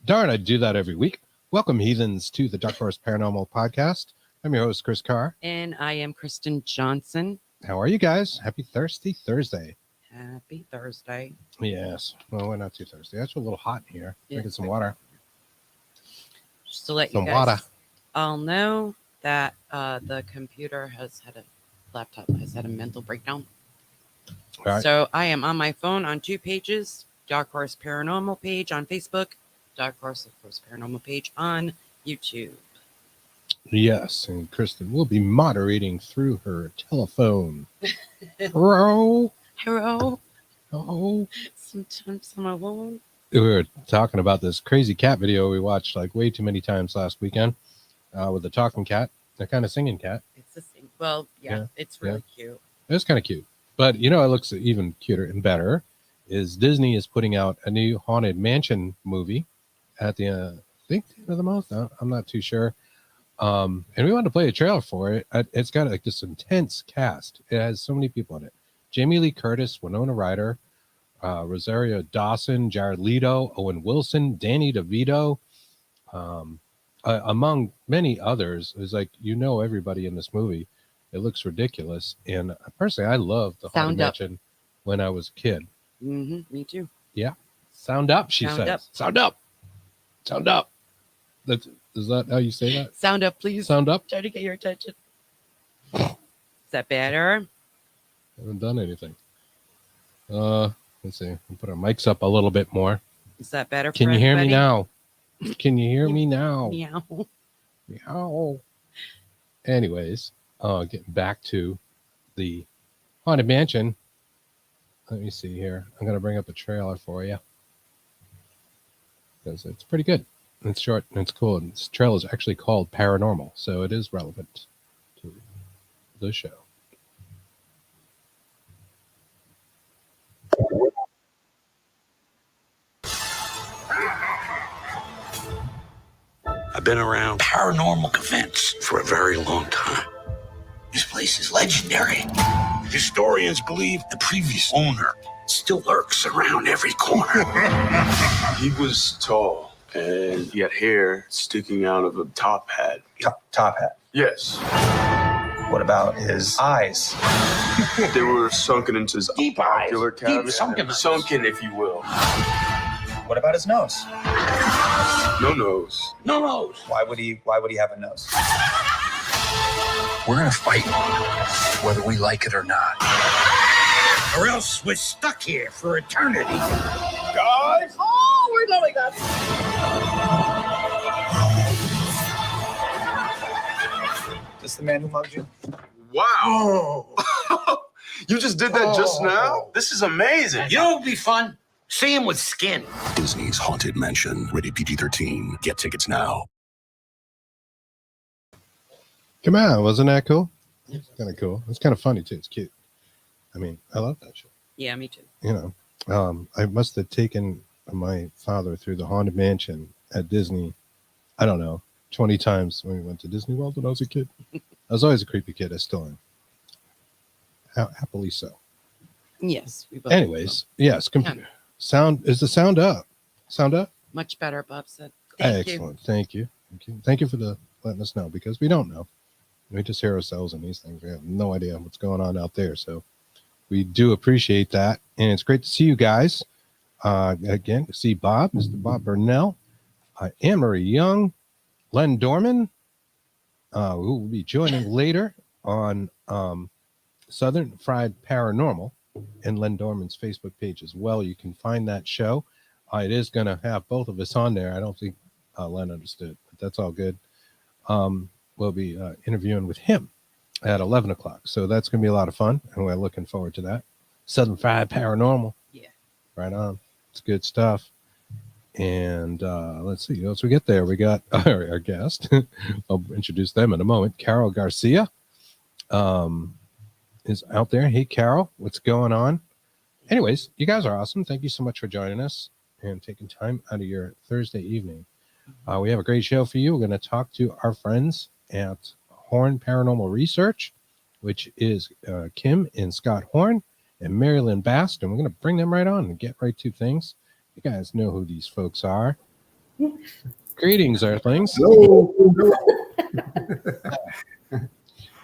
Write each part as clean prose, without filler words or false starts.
Darn, I do that every week. Welcome, heathens, to the Dark Forest Paranormal Podcast. I'm your host, Chris Carr. And I am Kristen Johnson. How are you guys? Happy Thirsty Thursday. Happy Thursday. Yes. Well, we're not too thirsty. It's a little hot in here. Drinking some water. Just to let some you guys water. all know that the laptop has had a mental breakdown. All right. So I am on my phone on 2 pages. Dark Horse Paranormal page on Facebook. Dark Horse, of course, Paranormal page on YouTube. Yes, and Kristen will be moderating through her telephone. Hello. Oh. Sometimes I won't. We were talking about this crazy cat video we watched like way too many times last weekend with the talking cat, the kind of singing cat. It's the same. Well, yeah. It's really cute. It's kind of cute. But, you know, it looks even cuter and better is Disney is putting out a new Haunted Mansion movie at the, I think, the end of the month. I'm not too sure. And we wanted to play a trailer for it. It's got like this intense cast. It has so many people in it. Jamie Lee Curtis, Winona Ryder, Rosario Dawson, Jared Leto, Owen Wilson, Danny DeVito, among many others. It's like, you know, everybody in this movie. It looks ridiculous. And personally, I loved the Haunted Mansion when I was a kid. Mm-hmm, me too. Yeah. Sound up, she says. Up. Sound up. Sound up. Is that how you say that? Sound up, please. Sound up. Try to get your attention. Is that better? I haven't done anything. Let's see. I'll put our mics up a little bit more. Is that better? Can you hear me now? Can you hear me now? Meow. Meow. Anyways, getting back to the Haunted Mansion. Let me see here. I'm going to bring up a trailer for you because it's pretty good. It's short and it's cool. And this trailer is actually called Paranormal, so it is relevant to the show. I've been around paranormal events for a very long time. This place is legendary. Historians believe the previous owner still lurks around every corner. He was tall, and he had hair sticking out of a top hat. Top hat? Yes. What about his eyes? They were sunken into his Deep eyes. ocular cavity. Deep sunken. Sunken, if you will. What about his nose? No nose. No nose. Why would he have a nose? We're gonna fight, whether we like it or not. Or else we're stuck here for eternity. Guys! Oh, we're going up. This the man who mugged you? Wow. You just did that just now? This is amazing. You know what would be fun? See him with skin. Disney's Haunted Mansion, rated PG-13. Get tickets now. Come on, wasn't that cool? It's kind of cool. It's kind of funny too. It's cute. I mean, I love that show. Yeah, me too. You know, I must have taken my father through the Haunted Mansion at Disney. I don't know, 20 times when we went to Disney World when I was a kid. I was always a creepy kid. I still am. Happily so. Yes. We both Anyways, yes. Sound is the sound up. Sound up. Much better, Bob said. Excellent. Thank you. Thank you for letting us know, because we don't know. We just hear ourselves in these things. We have no idea what's going on out there. So we do appreciate that. And it's great to see you guys. Again, to see Bob, Mr. Bob Burnell. Anne-Marie Young, Len Dorman, who will be joining later on Southern Fried Paranormal and Len Dorman's Facebook page as well. You can find that show. It is going to have both of us on there. I don't think Len understood, but that's all good. We'll be interviewing with him at 11 o'clock. So that's going to be a lot of fun, and we're looking forward to that. Southern Fried Paranormal. Yeah. Right on. It's good stuff. And let's see. Once we get there, we got our guest. I'll introduce them in a moment. Carol Garcia is out there. Hey, Carol, what's going on? Anyways, you guys are awesome. Thank you so much for joining us and taking time out of your Thursday evening. We have a great show for you. We're going to talk to our friends at Horn Paranormal Research, which is Kim and Scott Horn and Marilyn Bast, and we're going to bring them right on and get right to things. You guys know who these folks are. Greetings, Earthlings.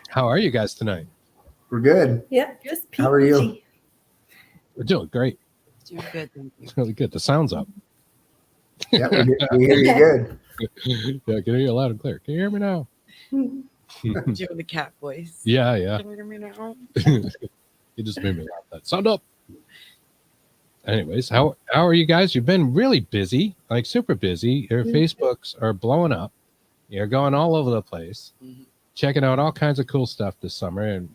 How are you guys tonight? We're good. Yep, just How are you? peachy. We're doing great. Doing good, thank you. It's really good. The sound's up. Yeah, we hear you good. Yeah, I can hear you loud and clear. Can you hear me now? Doing the cat voice. Yeah. Can you hear me now? You just made me laugh. That sound up. Anyways, how are you guys? You've been really busy, like super busy. Your Facebooks are blowing up. You're going all over the place, checking out all kinds of cool stuff this summer. And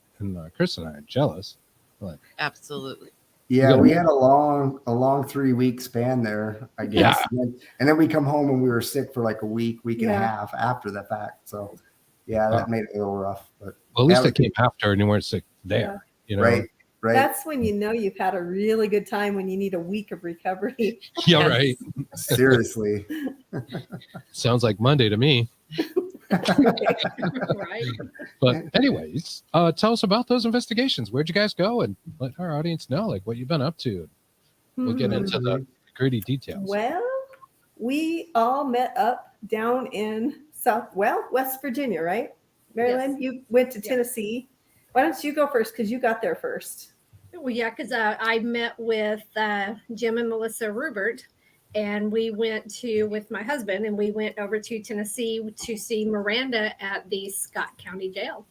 Chris and I are jealous. Like, Absolutely. Yeah, we had a long 3 week span there, I guess. Yeah. And then we come home and we were sick for like a week and a half after the fact. So yeah, that made it a little rough. But well, at least it came after and you weren't sick there. You know? Right. That's when you know you've had a really good time, when you need a week of recovery. Yeah, right. Seriously. Sounds like Monday to me. Right. But anyways, tell us about those investigations. Where'd you guys go? And let our audience know like what you've been up to. We'll get into the gritty details. Well, we all met up down in West Virginia, right? Marilyn, you went to Tennessee. Why don't you go first? Because you got there first. Well, yeah, because I met with Jim and Melissa Rubert, and we went with my husband, and we went over to Tennessee to see Miranda at the Scott County Jail.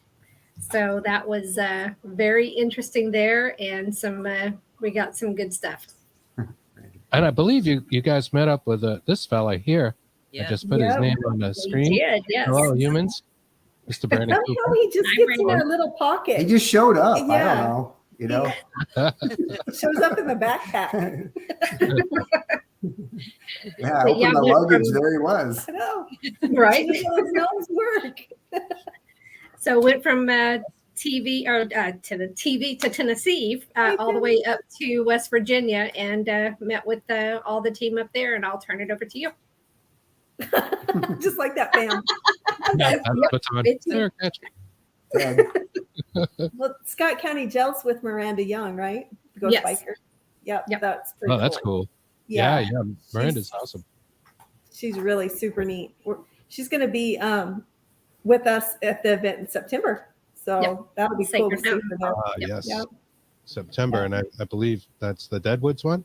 So that was very interesting there, and we got some good stuff. And I believe you guys met up with this fella here. Yeah. I just put his name on the screen. We did, yes. Hello, humans. Mr. Brandon Somehow Cooper. he just gets in our little pocket. He just showed up. I Yeah. don't know. You know? Shows up in the backpack. Yeah, But opened yeah, the we went luggage, from- there he was. I know. Right. Those gnomes work. So went from TV to Tennessee, all the way up to West Virginia, and met with all the team up there. And I'll turn it over to you. Just like that, bam. Yeah, that's what's on. It's- There, catch me. Ted. Well, Scott County Jail's with Miranda Young, right? The Ghost Yes. Biker. Yep, Yep. that's pretty Oh, that's cool. Yeah. Miranda's awesome. She's really super neat. She's going to be with us at the event in September. So Yep. that'll be cool to Sacred see Mountain. her there. Yes. Yep. September, and I believe that's the Deadwoods one.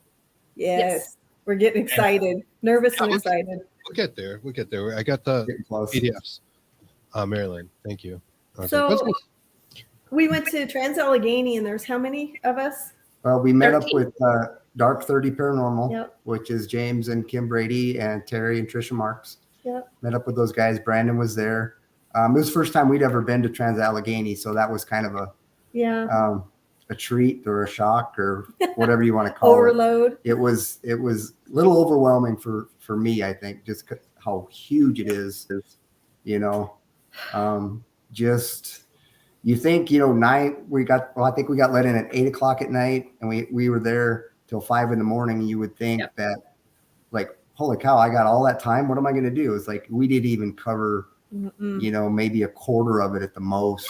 Yes. We're getting excited, nervous and excited. We'll get there. I got the Getting close. PDFs. Maryland, thank you. Okay. So we went to Trans-Allegheny, and there's how many of us? We met up 13. with Dark 30 Paranormal, Yep. which is James and Kim Brady and Terry and Trisha Marks. Yep. Met up with those guys. Brandon was there. It was the first time we'd ever been to Trans-Allegheny, so that was kind of a treat or a shock or whatever you want to call it. Overload. It was a little overwhelming for me, I think, just how huge it is. You know, just you think, you know, I think we got let in at 8 o'clock at night, and we were there till 5 in the morning. You would think that, like, holy cow, I got all that time. What am I going to do? It's like we didn't even cover, you know, maybe a quarter of it at the most.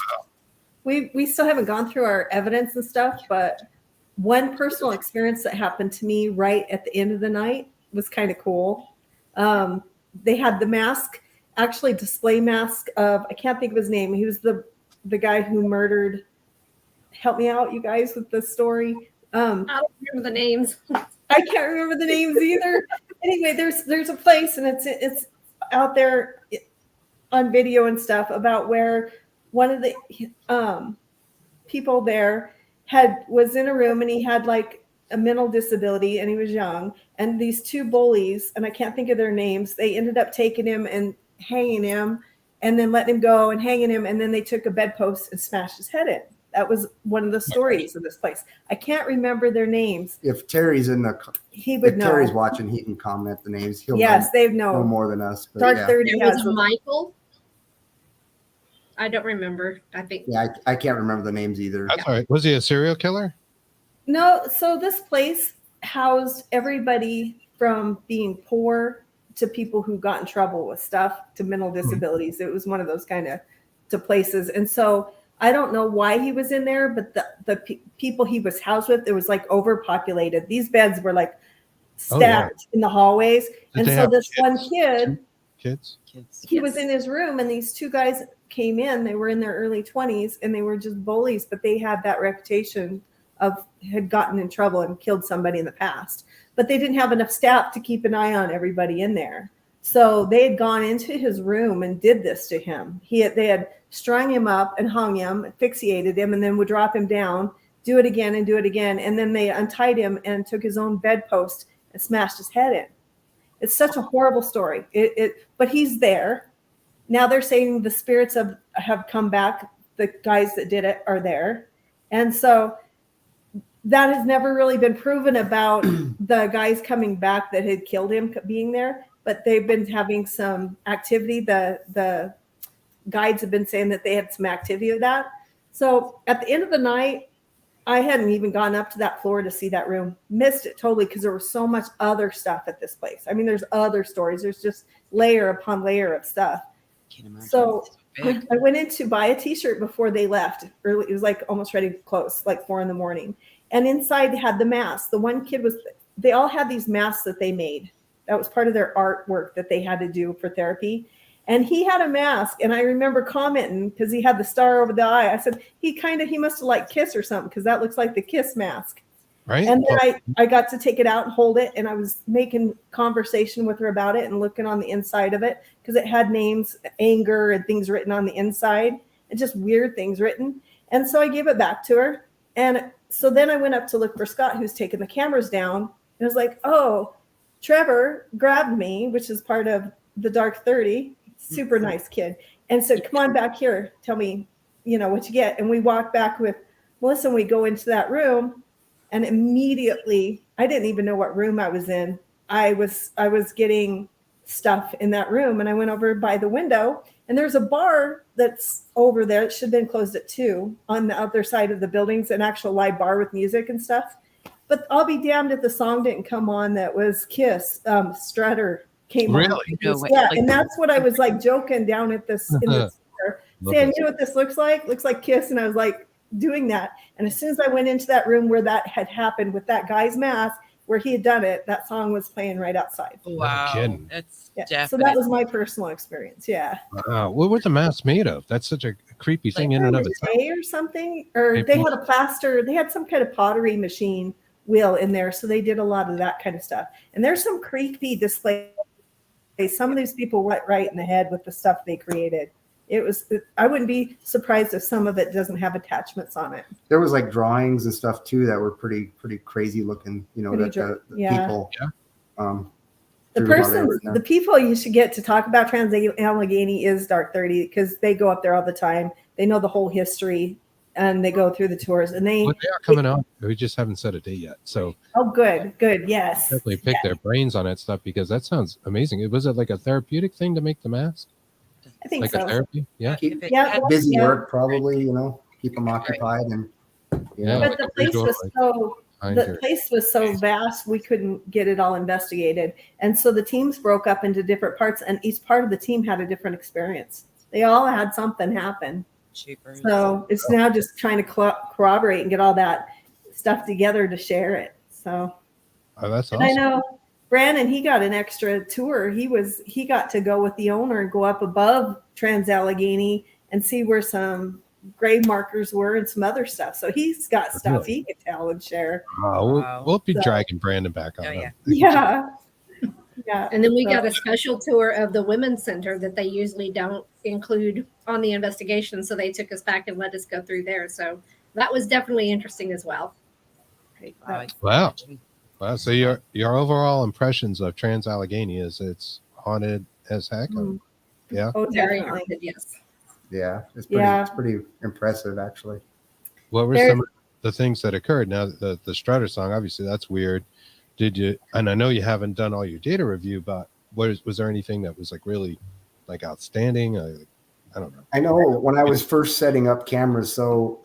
We still haven't gone through our evidence and stuff, but one personal experience that happened to me right at the end of the night was kind of cool. They had the mask, actually display mask of, I can't think of his name. He was the guy who murdered. Help me out, you guys, with the story. I don't remember the names. I can't remember the names either. Anyway, there's a place, and it's out there on video and stuff about where one of the people there was in a room, and he had like a mental disability, and he was young, and these two bullies, and I can't think of their names, they ended up taking him and hanging him, and then letting him go and hanging him, and then they took a bedpost and smashed his head in. That was one of the stories of this place. I can't remember their names. If Terry's He would if know. Terry's watching, he can comment the names. He'll Yes, they know know. more than us. But Dark yeah. 30 There has was Michael. I don't remember. I think. Yeah, I can't remember the names either. That's all right. Was he a serial killer? No, so this place housed everybody from being poor to people who got in trouble with stuff to mental disabilities. It was one of those kind of to places. And so I don't know why he was in there, but the people he was housed with, it was like overpopulated. These beds were like stacked in the hallways. Did And they so have this one kid, Kids? he was in his room, and these two guys came in. They were in their early 20s, and they were just bullies, but they had that reputation of had gotten in trouble and killed somebody in the past. But they didn't have enough staff to keep an eye on everybody in there. So they had gone into his room and did this to him. They had strung him up and hung him, asphyxiated him, and then would drop him down, do it again and do it again. And then they untied him and took his own bedpost and smashed his head in. It's such a horrible story. But he's there. Now they're saying the spirits have come back. The guys that did it are there. And so that has never really been proven about the guys coming back that had killed him being there, but they've been having some activity. The guides have been saying that they had some activity of that. So at the end of the night, I hadn't even gone up to that floor to see that room. Missed it totally because there was so much other stuff at this place. I mean, there's other stories. There's just layer upon layer of stuff. Can't imagine. So Big. I went in to buy a t-shirt before they left. Early, it was like almost ready to close, like 4 a.m. And inside had the mask. The one kid they all had these masks that they made. That was part of their artwork that they had to do for therapy. And he had a mask. And I remember commenting because he had the star over the eye. I said, he must have liked Kiss or something because that looks like the Kiss mask. Right. And then I got to take it out and hold it. And I was making conversation with her about it and looking on the inside of it because it had names, anger, and things written on the inside and just weird things written. And so I gave it back to her. And so then I went up to look for Scott, who's taking the cameras down. And I was like, oh, Trevor grabbed me, which is part of the Dark 30. Super nice kid. And said, come on back here. Tell me, what you get. And we walked back with Melissa, and we go into that room. And immediately, I didn't even know what room I was in. I was getting stuff in that room. And I went over by the window. And there's a bar that's over there. It should have been closed at 2 on the other side of the buildings, an actual live bar with music and stuff. But I'll be damned if the song didn't come on that was Kiss. Strutter came on. Really? No way. Yeah, Like- and that's what I was like joking down at this in the store, saying, you know what this looks like? Looks like Kiss. And I was like doing that. And as soon as I went into that room where that had happened with that guy's mask, where he had done it, that song was playing right outside. Wow. kidding. That's Yeah. So that was my personal experience. Yeah. Wow. What was the mask made of? That's such a creepy thing in and of itself. Clay or something, or they had a plaster. They had some kind of pottery machine wheel in there, so they did a lot of that kind of stuff. And there's some creepy displays. Some of these people went right in the head with the stuff they created. I wouldn't be surprised if some of it doesn't have attachments on it. There was like drawings and stuff too that were pretty crazy looking. Pretty The yeah. people. Yeah. The people you should get to talk about Trans-Allegheny is Dark 30 because they go up there all the time. They know the whole history and they go through the tours. And they are coming out. We just haven't set a date yet. So good. Yes. definitely pick their brains on that stuff because that sounds amazing. Was it like a therapeutic thing to make the mask? I think Like so. a therapy? Yeah. Busy work, probably, keep them occupied. And Yeah. But like the a place visual, was like, so behind the your- place was so vast we couldn't get it all investigated. And so the teams broke up into different parts, and each part of the team had a different experience. They all had something happen. cheaper. So it's now just trying to corroborate and get all that stuff together to share it. So Oh, that's and awesome. I know Brandon, he got an extra tour. He got to go with the owner and go up above Trans-Allegheny and see where some grave markers were and some other stuff. So he's got stuff he can tell and share. We'll be So- dragging Brandon back on. Oh, him. yeah. Yeah. Yeah. And then we got a special tour of the women's center that they usually don't include on the investigation. So they took us back and let us go through there. So that was definitely interesting as well. Wow. Wow. So your overall impressions of Trans Allegheny is it's haunted as heck. Yeah. Oh, Very definitely. haunted, yes. Yeah, it's Yeah. pretty impressive actually. What were There's- some of the things that occurred? Now, the Strutter song, obviously, that's weird. Did you? And I know you haven't done all your data review, but was there anything that was like really like outstanding? I don't know. I know when I was first setting up cameras, so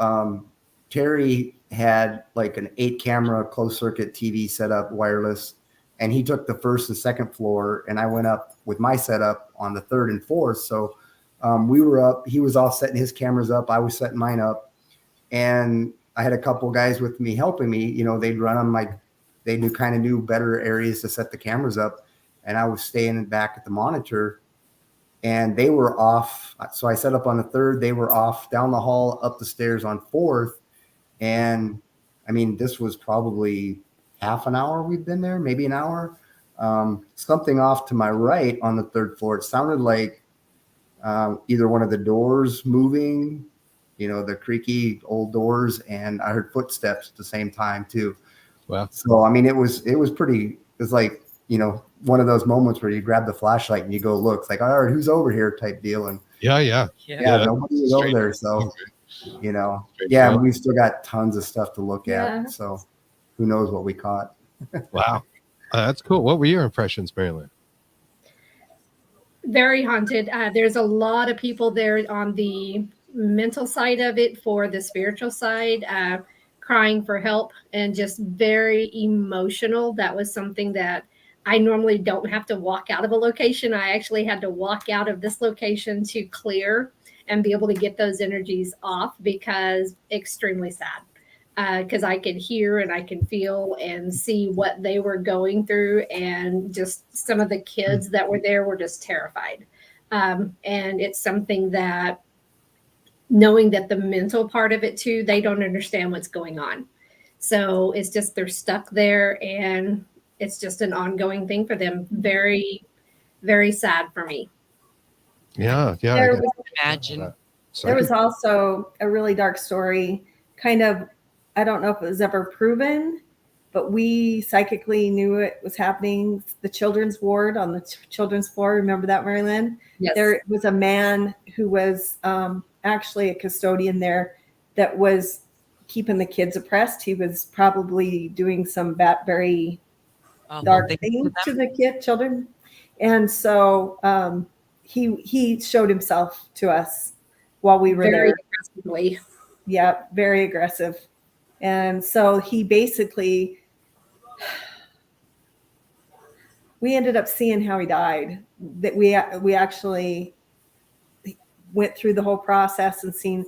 Terry had like an 8-camera closed circuit TV set up, wireless, and he took the first and second floor, and I went up with my setup on the third and fourth. So we were up. He was all setting his cameras up. I was setting mine up, and I had a couple guys with me helping me. You know, they'd run them like they knew better areas to set the cameras up, and I was staying back at the monitor. And they were off. So I set up on the third. They were off down the hall, up the stairs on fourth. And I mean, this was probably half an hour we've been there, maybe an hour. Something off to my right on the third floor. It sounded like either one of the doors moving, you know, the creaky old doors, and I heard footsteps at the same time too. Wow. So I mean, it was like, you know, one of those moments where you grab the flashlight and you go look. It's like, all right, who's over here type deal. And Yeah. nobody was over there. So, you know, we've still got tons of stuff to look at. So who knows what we caught. Wow. That's cool. What were your impressions, Marilyn? Very haunted. There's a lot of people there on the mental side of it, for the spiritual side, crying for help and just very emotional. That was something that I normally don't have to walk out of a location. I actually had to walk out of this location to clear and be able to get those energies off, because extremely sad. Because I could hear and I can feel and see what they were going through. And just some of the kids that were there were just terrified. And it's something that, knowing that the mental part of it too, they don't understand what's going on. So it's just, they're stuck there, and it's just an ongoing thing for them. Very, very sad for me. Yeah. There was, Imagine. there was also a really dark story, kind of, I don't know if it was ever proven, but we psychically knew it was happening. The children's ward on the children's floor. Remember that, Mary Lynn? Yes. There was a man who was actually a custodian there that was keeping the kids oppressed. He was probably doing some very dark thing to the children. And so he showed himself to us while we were Very there. aggressively. Yeah, very aggressive. And so he basically, we ended up seeing how he died. That we actually went through the whole process and seen.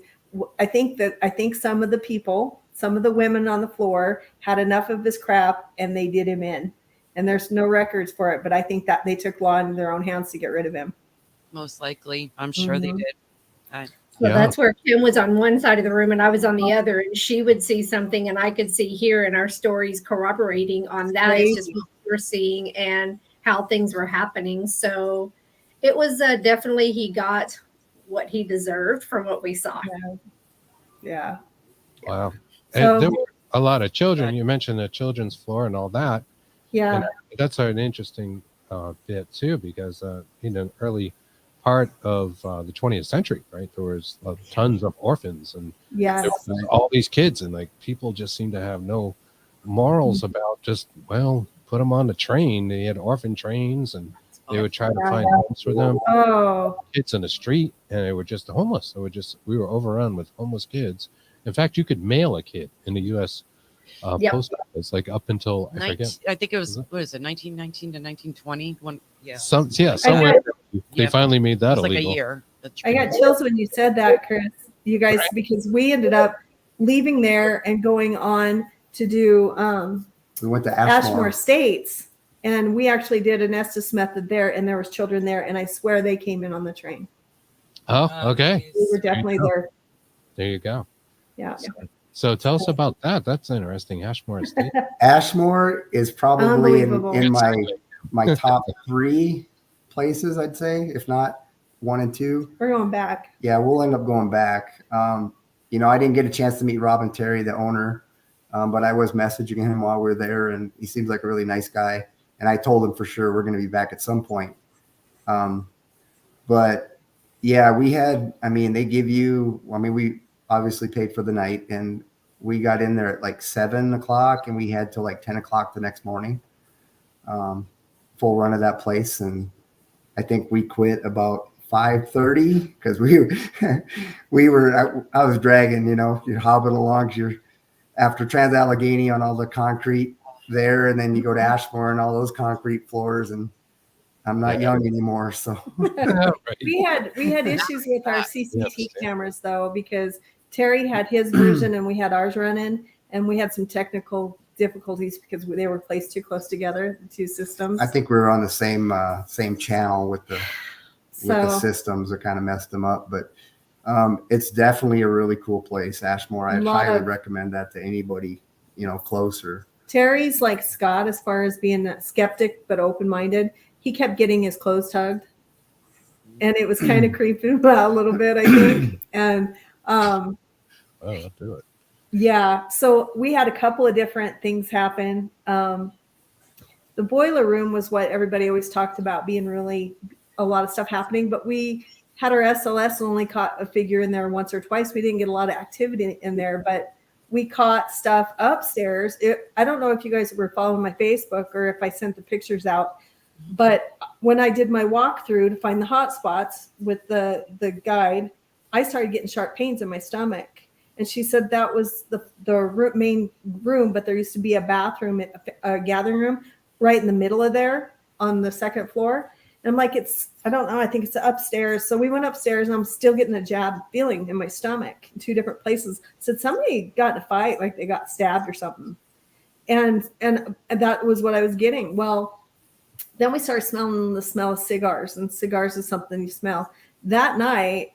I think some of the people, some of the women on the floor had enough of his crap and they did him in. And there's no records for it, but I think that they took law into their own hands to get rid of him. Most likely. I'm sure they did. So that's where Kim was on one side of the room and I was on the other, and she would see something and I could see here, and our stories corroborating on that. It's just what we were seeing and how things were happening. So it was definitely, he got what he deserved from what we saw. Yeah. Wow. So, And there were a lot of children. You mentioned the children's floor and all that. yeah. And that's an interesting bit too, because in an early part of the 20th century, right, there was tons of orphans, and Yes. there was all these kids, and like people just seem to have no morals about just, well, put them on the train. They had orphan trains, and they would try to find homes for them. Oh, Kids in the street, and they were just homeless. We were overrun with homeless kids. In fact, you could mail a kid in the U.S. Post office, like up until I think it was, what is it, 1919 to 1920? Somewhere they finally made that like illegal. a year. I got chills when you said that, Chris. You guys, because we ended up leaving there and going on to do we went to Ashmore Estates, and we actually did an Estes method there, and there was children there, and I swear they came in on the train. Oh, okay. We were definitely there. There you go. Yeah. So tell us about that. That's interesting. Ashmore Estate. Ashmore is probably in my my top 3 places, I'd say, if not 1 and 2. We're going back. Yeah, we'll end up going back. You know, I didn't get a chance to meet Rob and Terry, the owner, but I was messaging him while we were there, and he seems like a really nice guy. And I told him for sure we're going to be back at some point. But yeah, they give you, we obviously paid for the night, and we got in there at like 7 o'clock, and we had till like 10 o'clock the next morning, full run of that place. And I think we quit about 5:30 because I was dragging, you're hobbling along. You're after Trans-Allegheny on all the concrete there, and then you go to Ashmore and all those concrete floors, and I'm not young anymore. So we had issues with our CCTV cameras though, because Terry had his version and we had ours running, and we had some technical difficulties because they were placed too close together, the two systems. I think we were on the same channel with the systems that kind of messed them up, but it's definitely a really cool place, Ashmore. I'd highly recommend that to anybody, closer. Terry's like Scott as far as being a skeptic but open-minded. He kept getting his clothes tugged, and it was kind of creeping him out a little bit, I think. And I'll do it. Yeah, so we had a couple of different things happen. The boiler room was what everybody always talked about being really a lot of stuff happening, but we had our SLS and only caught a figure in there once or twice. We didn't get a lot of activity in there, but we caught stuff upstairs. I don't know if you guys were following my Facebook or if I sent the pictures out, but when I did my walkthrough to find the hot spots with the guide, I started getting sharp pains in my stomach. And she said that was the main room, but there used to be a bathroom, a gathering room right in the middle of there on the second floor. And I'm like, I don't know, I think it's upstairs. So we went upstairs, and I'm still getting a jab feeling in my stomach in 2 different places. I said somebody got in a fight, like they got stabbed or something. And that was what I was getting. Well, then we started smelling the smell of cigars, and cigars is something you smell. That night,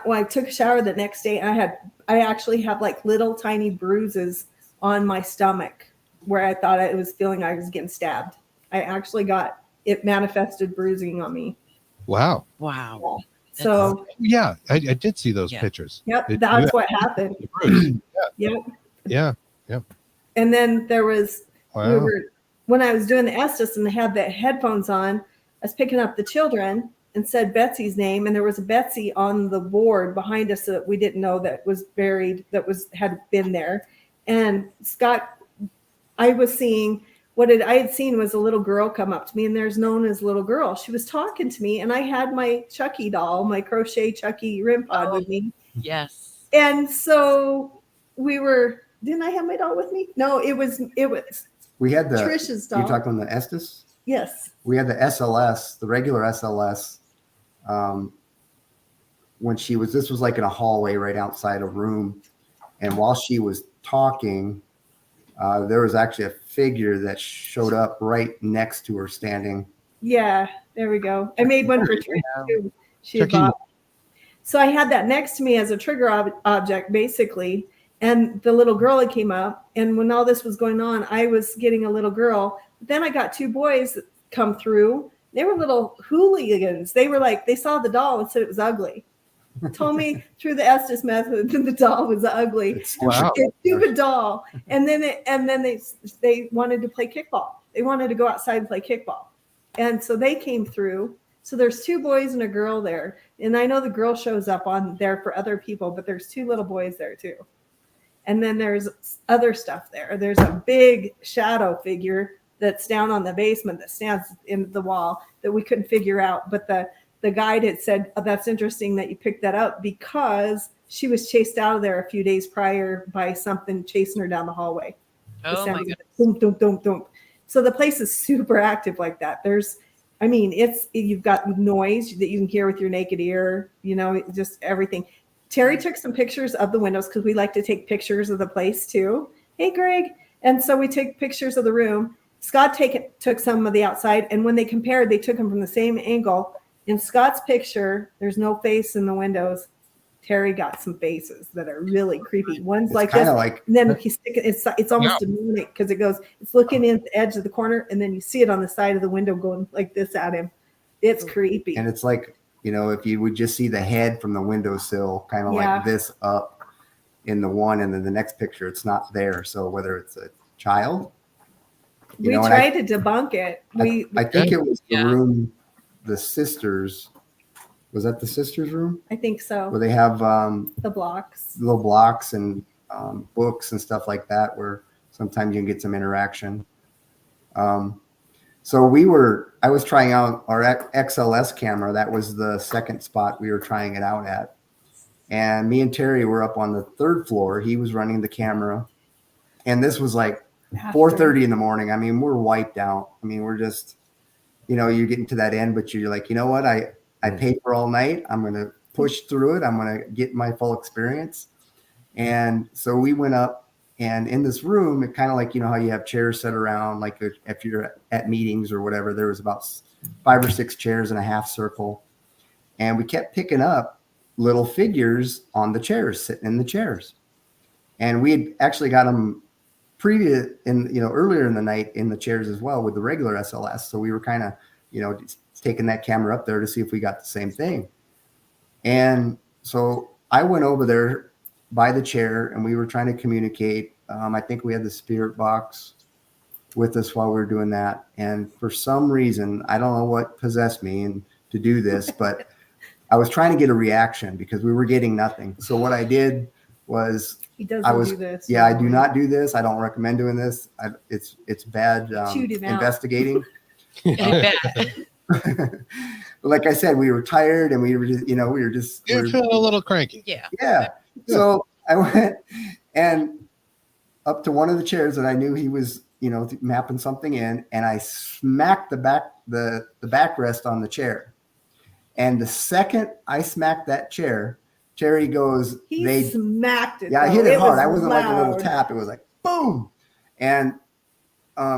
when I took a shower the next day, I actually have like little tiny bruises on my stomach where I thought I was feeling I was getting stabbed. I actually it manifested bruising on me. Wow. So yeah, I did see those pictures. Yep, that's what happened. Yeah. And then there was when I was doing the Estes and I had the headphones on, I was picking up the children and said Betsy's name, and there was a Betsy on the board behind us that we didn't know that was buried, had been there. And Scott, I was seeing I had seen was a little girl come up to me, and there's known as little girl. She was talking to me, and I had my Chucky doll, my crochet Chucky REM pod with me. Yes. And so didn't I have my doll with me? No, it was We had Trish's doll. You're talking the Estes? Yes. We had the SLS, the regular SLS. When this was like in a hallway right outside a room. And while she was talking, there was actually a figure that showed up right next to her standing. Yeah, there we go. I made one for Trish too. She bought. So I had that next to me as a trigger object, basically. And the little girl that came up. And when all this was going on, I was getting a little girl. Then I got 2 boys that come through. They were little hooligans. They were like, they saw the doll and said it was ugly. Told me through the Estes method that the doll was ugly. Wow. It's a stupid doll. And then they wanted to play kickball. They wanted to go outside and play kickball. And so they came through. So there's 2 boys and a girl there. And I know the girl shows up on there for other people, but there's 2 little boys there too. And then there's other stuff there. There's a big shadow figure that's down on the basement that stands in the wall that we couldn't figure out. But the guide had said, oh, that's interesting that you picked that up because she was chased out of there a few days prior by something chasing her down the hallway. Oh my goodness. Boom, boom, boom, boom. So the place is super active like that. You've got noise that you can hear with your naked ear, just everything. Terry took some pictures of the windows because we like to take pictures of the place too. Hey, Greg. And so we take pictures of the room. Scott took some of the outside. And when they compared, they took them from the same angle. In Scott's picture, there's no face in the windows. Terry got some faces that are really creepy. One's It's like kind this, of like, and then he's sticking. It's almost demonic because it goes. It's looking in the edge of the corner, and then you see it on the side of the window going like this at him. It's creepy. and it's like, if you would just see the head from the windowsill, kind of like this up in the one, and then the next picture, it's not there. So whether it's a child, we tried to debunk it. I think it was the room, the sisters. Was that the sisters' room? I think so. Where they have the blocks, little blocks and books and stuff like that, where sometimes you can get some interaction. So I was trying out our XLS camera. That was the second spot we were trying it out at. And me and Terry were up on the third floor. He was running the camera. And this was like 4:30 in the morning. I mean, we're wiped out. I mean, we're just, you're getting to that end, but you're like, you know what? I paid for all night. I'm going to push through it. I'm going to get my full experience. And so we went up, and in this room, it kind of like, how you have chairs set around, like if you're at meetings or whatever, there was about 5 or 6 chairs in a half circle. And we kept picking up little figures on the chairs, sitting in the chairs. And we had actually got them earlier in the night in the chairs as well with the regular SLS. So we were kind of, taking that camera up there to see if we got the same thing. And so I went over there by the chair, and we were trying to communicate. I think we had the spirit box with us while we were doing that. And for some reason, I don't know what possessed me and to do this, but I was trying to get a reaction because we were getting nothing. So what I did was he doesn't do this. Yeah, I do not do this. I don't recommend doing this. It's bad investigating. Like I said, we were tired, and we were just, You're feeling a little cranky. Yeah. So I went and up to one of the chairs that I knew he was, mapping something in, and I smacked the backrest on the chair. And the second I smacked that chair, Terry goes, he smacked it. Yeah, I hit it hard. I wasn't like a little tap. It was like boom. And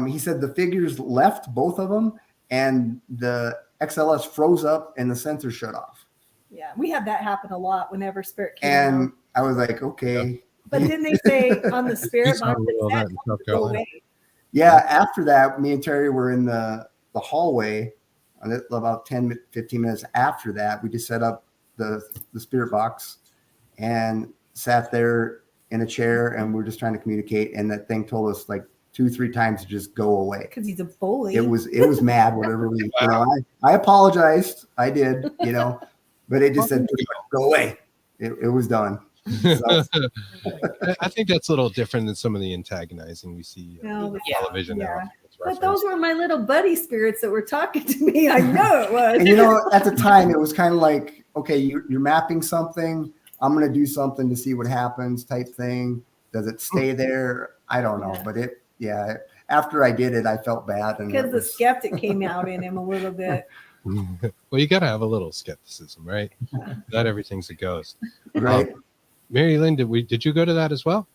he said the figures left, both of them, and the XLS froze up and the sensor shut off. Yeah, we had that happen a lot whenever Spirit came and out. I was like, okay. But didn't they say on the Spirit box go away? Yeah, after that, me and Terry were in the hallway. And about 10, 15 minutes after that, we just set up the spirit box and sat there in a chair, and we're just trying to communicate. And that thing told us like 2-3 times to just go away. Because he's a bully. It was mad, whatever we, I apologized. I did, but it just said, go away. It was done. So. I think that's a little different than some of the antagonizing we see on television now. But those were my little buddy spirits that were talking to me. I know it was. And at the time, it was kind of like, okay, you're mapping something. I'm going to do something to see what happens type thing. Does it stay there? I don't know. But after I did it, I felt bad. Because the skeptic came out in him a little bit. Well, you got to have a little skepticism, right? Not everything's a ghost. Right. Mary Lynn, did you go to that as well?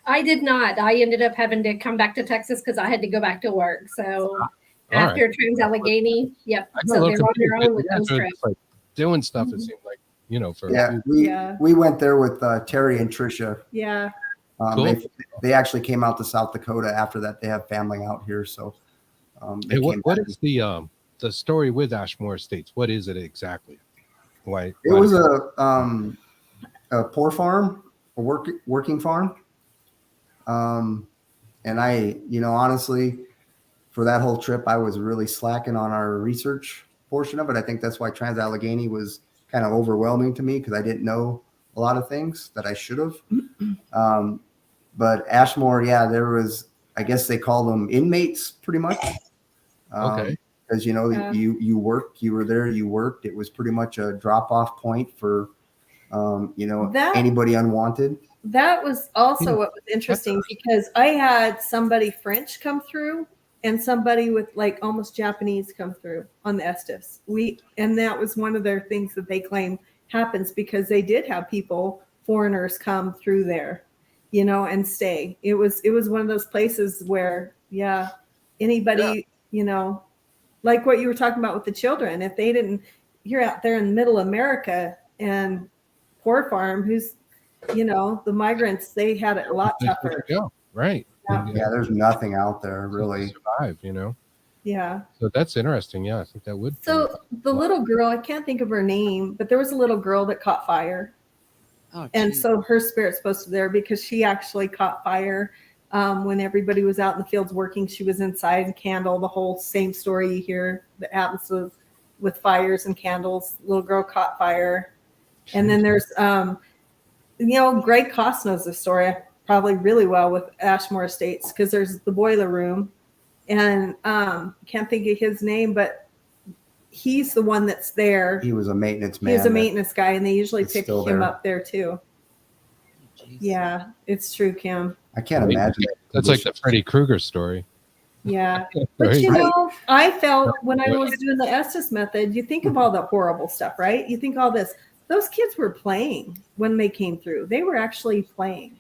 I did not. I ended up having to come back to Texas because I had to go back to work. So after Trans-Allegheny, so they were on their own with those trips. Like doing stuff, it seemed like, we went there with Terry and Trisha. Yeah. Cool. They actually came out to South Dakota after that. They have family out here. So what is the story with Ashmore Estates? What is it exactly? Why it was a poor farm, a working farm. And I, honestly, for that whole trip, I was really slacking on our research portion of it. I think that's why Trans-Allegheny was kind of overwhelming to me because I didn't know a lot of things that I should have. But Ashmore, there was, I guess they call them inmates pretty much. Okay. Because, you worked, you were there, you worked. It was pretty much a drop-off point for, anybody unwanted. That was also what was interesting because I had somebody French come through and somebody with like almost Japanese come through on the Estes. And that was one of their things that they claim happens because they did have foreigners come through there, and stay. It was one of those places where, anybody, like what you were talking about with the children, if they didn't, you're out there in middle America and poor farm who's, the migrants, they had it a lot tougher. Yeah, right. Yeah. Yeah, there's nothing out there really. Survive, Yeah. So that's interesting. Yeah, I think that would. So the little girl, I can't think of her name, but there was a little girl that caught fire. Oh, And geez. so her spirit's supposed to be there because she actually caught fire when everybody was out in the fields working. She was inside and candle, the whole same story you hear that happens with fires and candles. Little girl caught fire. And then there's, Greg Koss knows the story probably really well with Ashmore Estates because there's the boiler room. And can't think of his name, but he's the one that's there. He was a maintenance man. He was a maintenance guy, and they usually is pick still him there. up there too. Jeez. Yeah, it's true, Kim. I can't imagine. That's like the Freddy Krueger story. Yeah. But Right. I felt when I was doing the Estes method, you think of all the horrible stuff, right? You think all this. Those kids were playing when they came through. They were actually playing.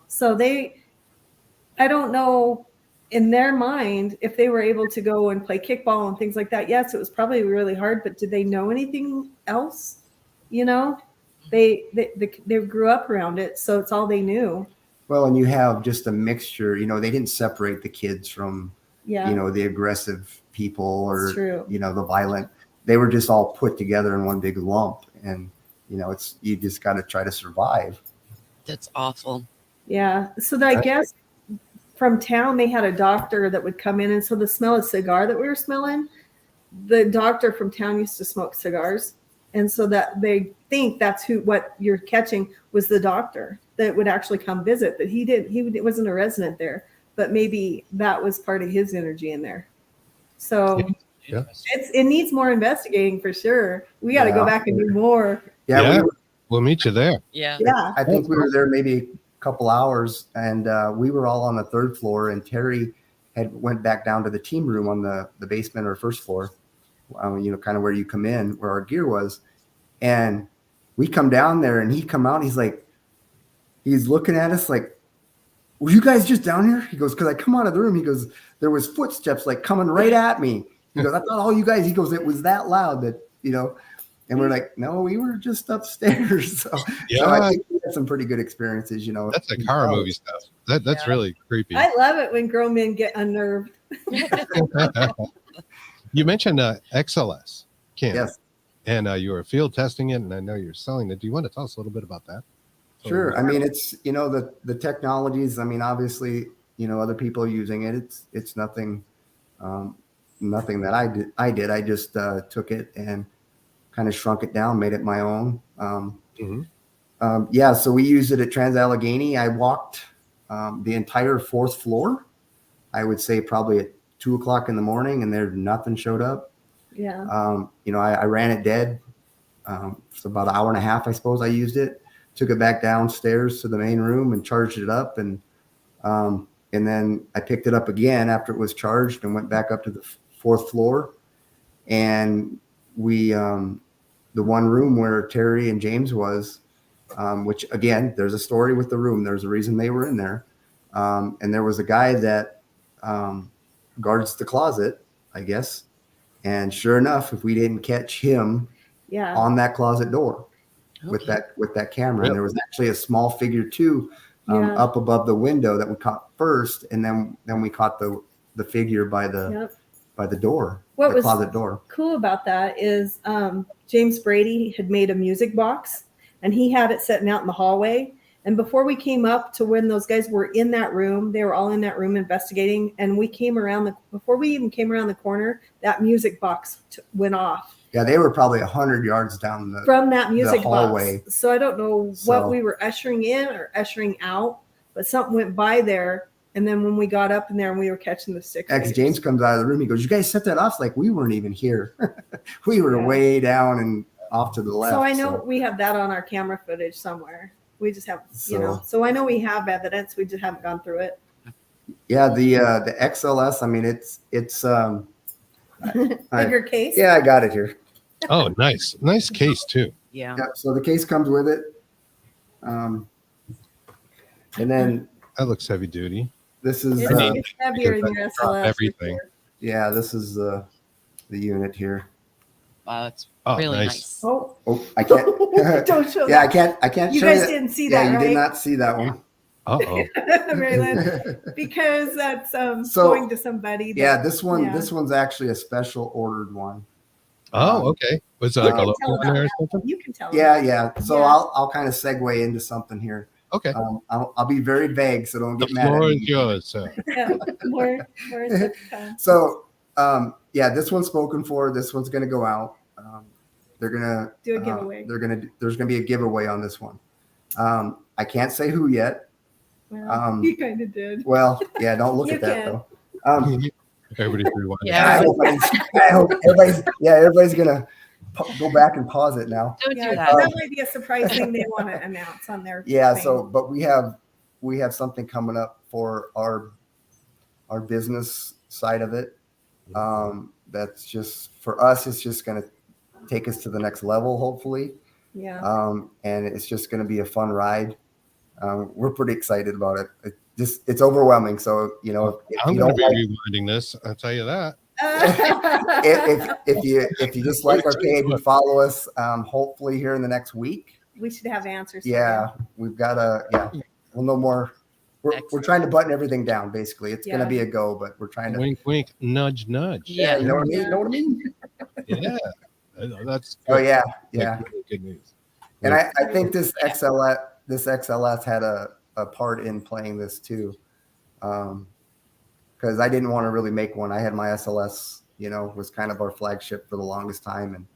So I don't know in their mind if they were able to go and play kickball and things like that. Yes, it was probably really hard, but did they know anything else? They grew up around it, so it's all they knew. Well, and you have just a mixture. They didn't separate the kids from Yeah. the aggressive people or It's true. the violent. They were just all put together in one big lump, and you just got to try to survive. That's awful. Yeah. So I guess from town they had a doctor that would come in, and so the smell of cigar that we were smelling, the doctor from town used to smoke cigars, and so that they think that's what you're catching was the doctor that would actually come visit, but he wasn't a resident there, but maybe that was part of his energy in there. So Yeah. it needs more investigating for sure. We got to go Yeah. back and do more. Yeah, We'll meet you there. Yeah. Yeah. I think we were there maybe a couple hours, and we were all on the third floor, and Terry had went back down to the team room on the basement or first floor, kind of where you come in, where our gear was. And we come down there, and he come out, he's looking at us like, were you guys just down here? He goes, because I come out of the room, he goes, there was footsteps like coming right at me. He goes, I thought all you guys, he goes, it was that loud that, and we're like, no, we were just upstairs. So I think we had some pretty good experiences, That's like horror movie stuff. That's really creepy. I love it when grown men get unnerved. You mentioned XLS, Kim. Yes. And you were field testing it, and I know you're selling it. Do you want to tell us a little bit about that? Sure. I mean, it's, the technologies, I mean, obviously, other people are using it. It's nothing, nothing that I did. I just took it and kind of shrunk it down, made it my own. So we used it at Trans-Allegheny. I walked the entire fourth floor, I would say probably at 2:00 in the morning, and there nothing showed up. Yeah. I ran it dead. So about an hour and a half, I suppose I used it, took it back downstairs to the main room and charged it up. And then I picked it up again after it was charged and went back up to the fourth floor. And we, the one room where Terry and James was, which again, there's a story with the room. There's a reason they were in there. And there was a guy that guards the closet, I guess. And sure enough, if we didn't catch him on that closet door with that camera, and there was actually a small figure too up above the window that we caught first, and then we caught the figure by the door, What the closet door. Cool about that is James Brady had made a music box, and he had it sitting out in the hallway. And before we came up to when those guys were in that room, they were all in that room investigating. And we came around before we even came around the corner, that music box went off. Yeah, they were probably 100 yards down from that music hallway. box. So I don't know what we were ushering in or ushering out, but something went by there. And then when we got up in there and we were catching the six. James comes out of the room. He goes, "You guys set that off?" It's like we weren't even here. We were way down and off to the left. So I know we have that on our camera footage somewhere. We just have, so I know we have evidence. We just haven't gone through it. Yeah, the XLS. I mean, it's bigger case. Yeah, I got it here. Oh, nice case too. Yeah. So the case comes with it, and then that looks heavy duty. This is it's heavier than your SLS. Everything. Yeah, this is the unit here. Wow, that's Oh, Really nice. nice. Oh, I can't. don't show Yeah, that. I can't You show guys you. didn't see Yeah, that, you right? did not see that one. Uh-oh. Raylan, because that's So, going to somebody. That, Yeah, this one, yeah. this one's actually a special ordered one. Oh, okay. Was it You like a can logo tell on there or about that. something? You can tell. Yeah, about yeah. So Yeah. I'll kind of segue into something here. Okay. I'll be very vague, so don't The get mad at floor me. is yours, sir. Yeah, more is to come. So, yeah, this one's spoken for. This one's going to go out. They're gonna Do a giveaway. There's gonna be a giveaway on this one. I can't say who yet. Well, you kind of did. Well, yeah, don't look You at that can. though. Everybody's rewinding. Yeah. I hope everybody's gonna go back and pause it now. Don't Yeah, do that that. might be a surprise thing they want to announce on their. Yeah. thing. So, but we have something coming up for our business side of it. That's just for us. It's just gonna take us to the next level, hopefully. Yeah. And it's just going to be a fun ride. We're pretty excited about it. It's overwhelming. So, if I'm you going don't to be like, rewinding this. I'll tell you that. if you just like our page and follow us, hopefully here in the next week. We should have answers. Yeah, we've got we'll know more. We're trying to button everything down. Basically, it's going to be a go, but we're trying to Wink, wink, nudge, nudge. Yeah. You know what I mean? You know what I mean? Yeah. That's Oh good. yeah, Like, yeah. really good news. And I think this XLS had a part in playing this too. Because I didn't want to really make one. I had my SLS, was kind of our flagship for the longest time. And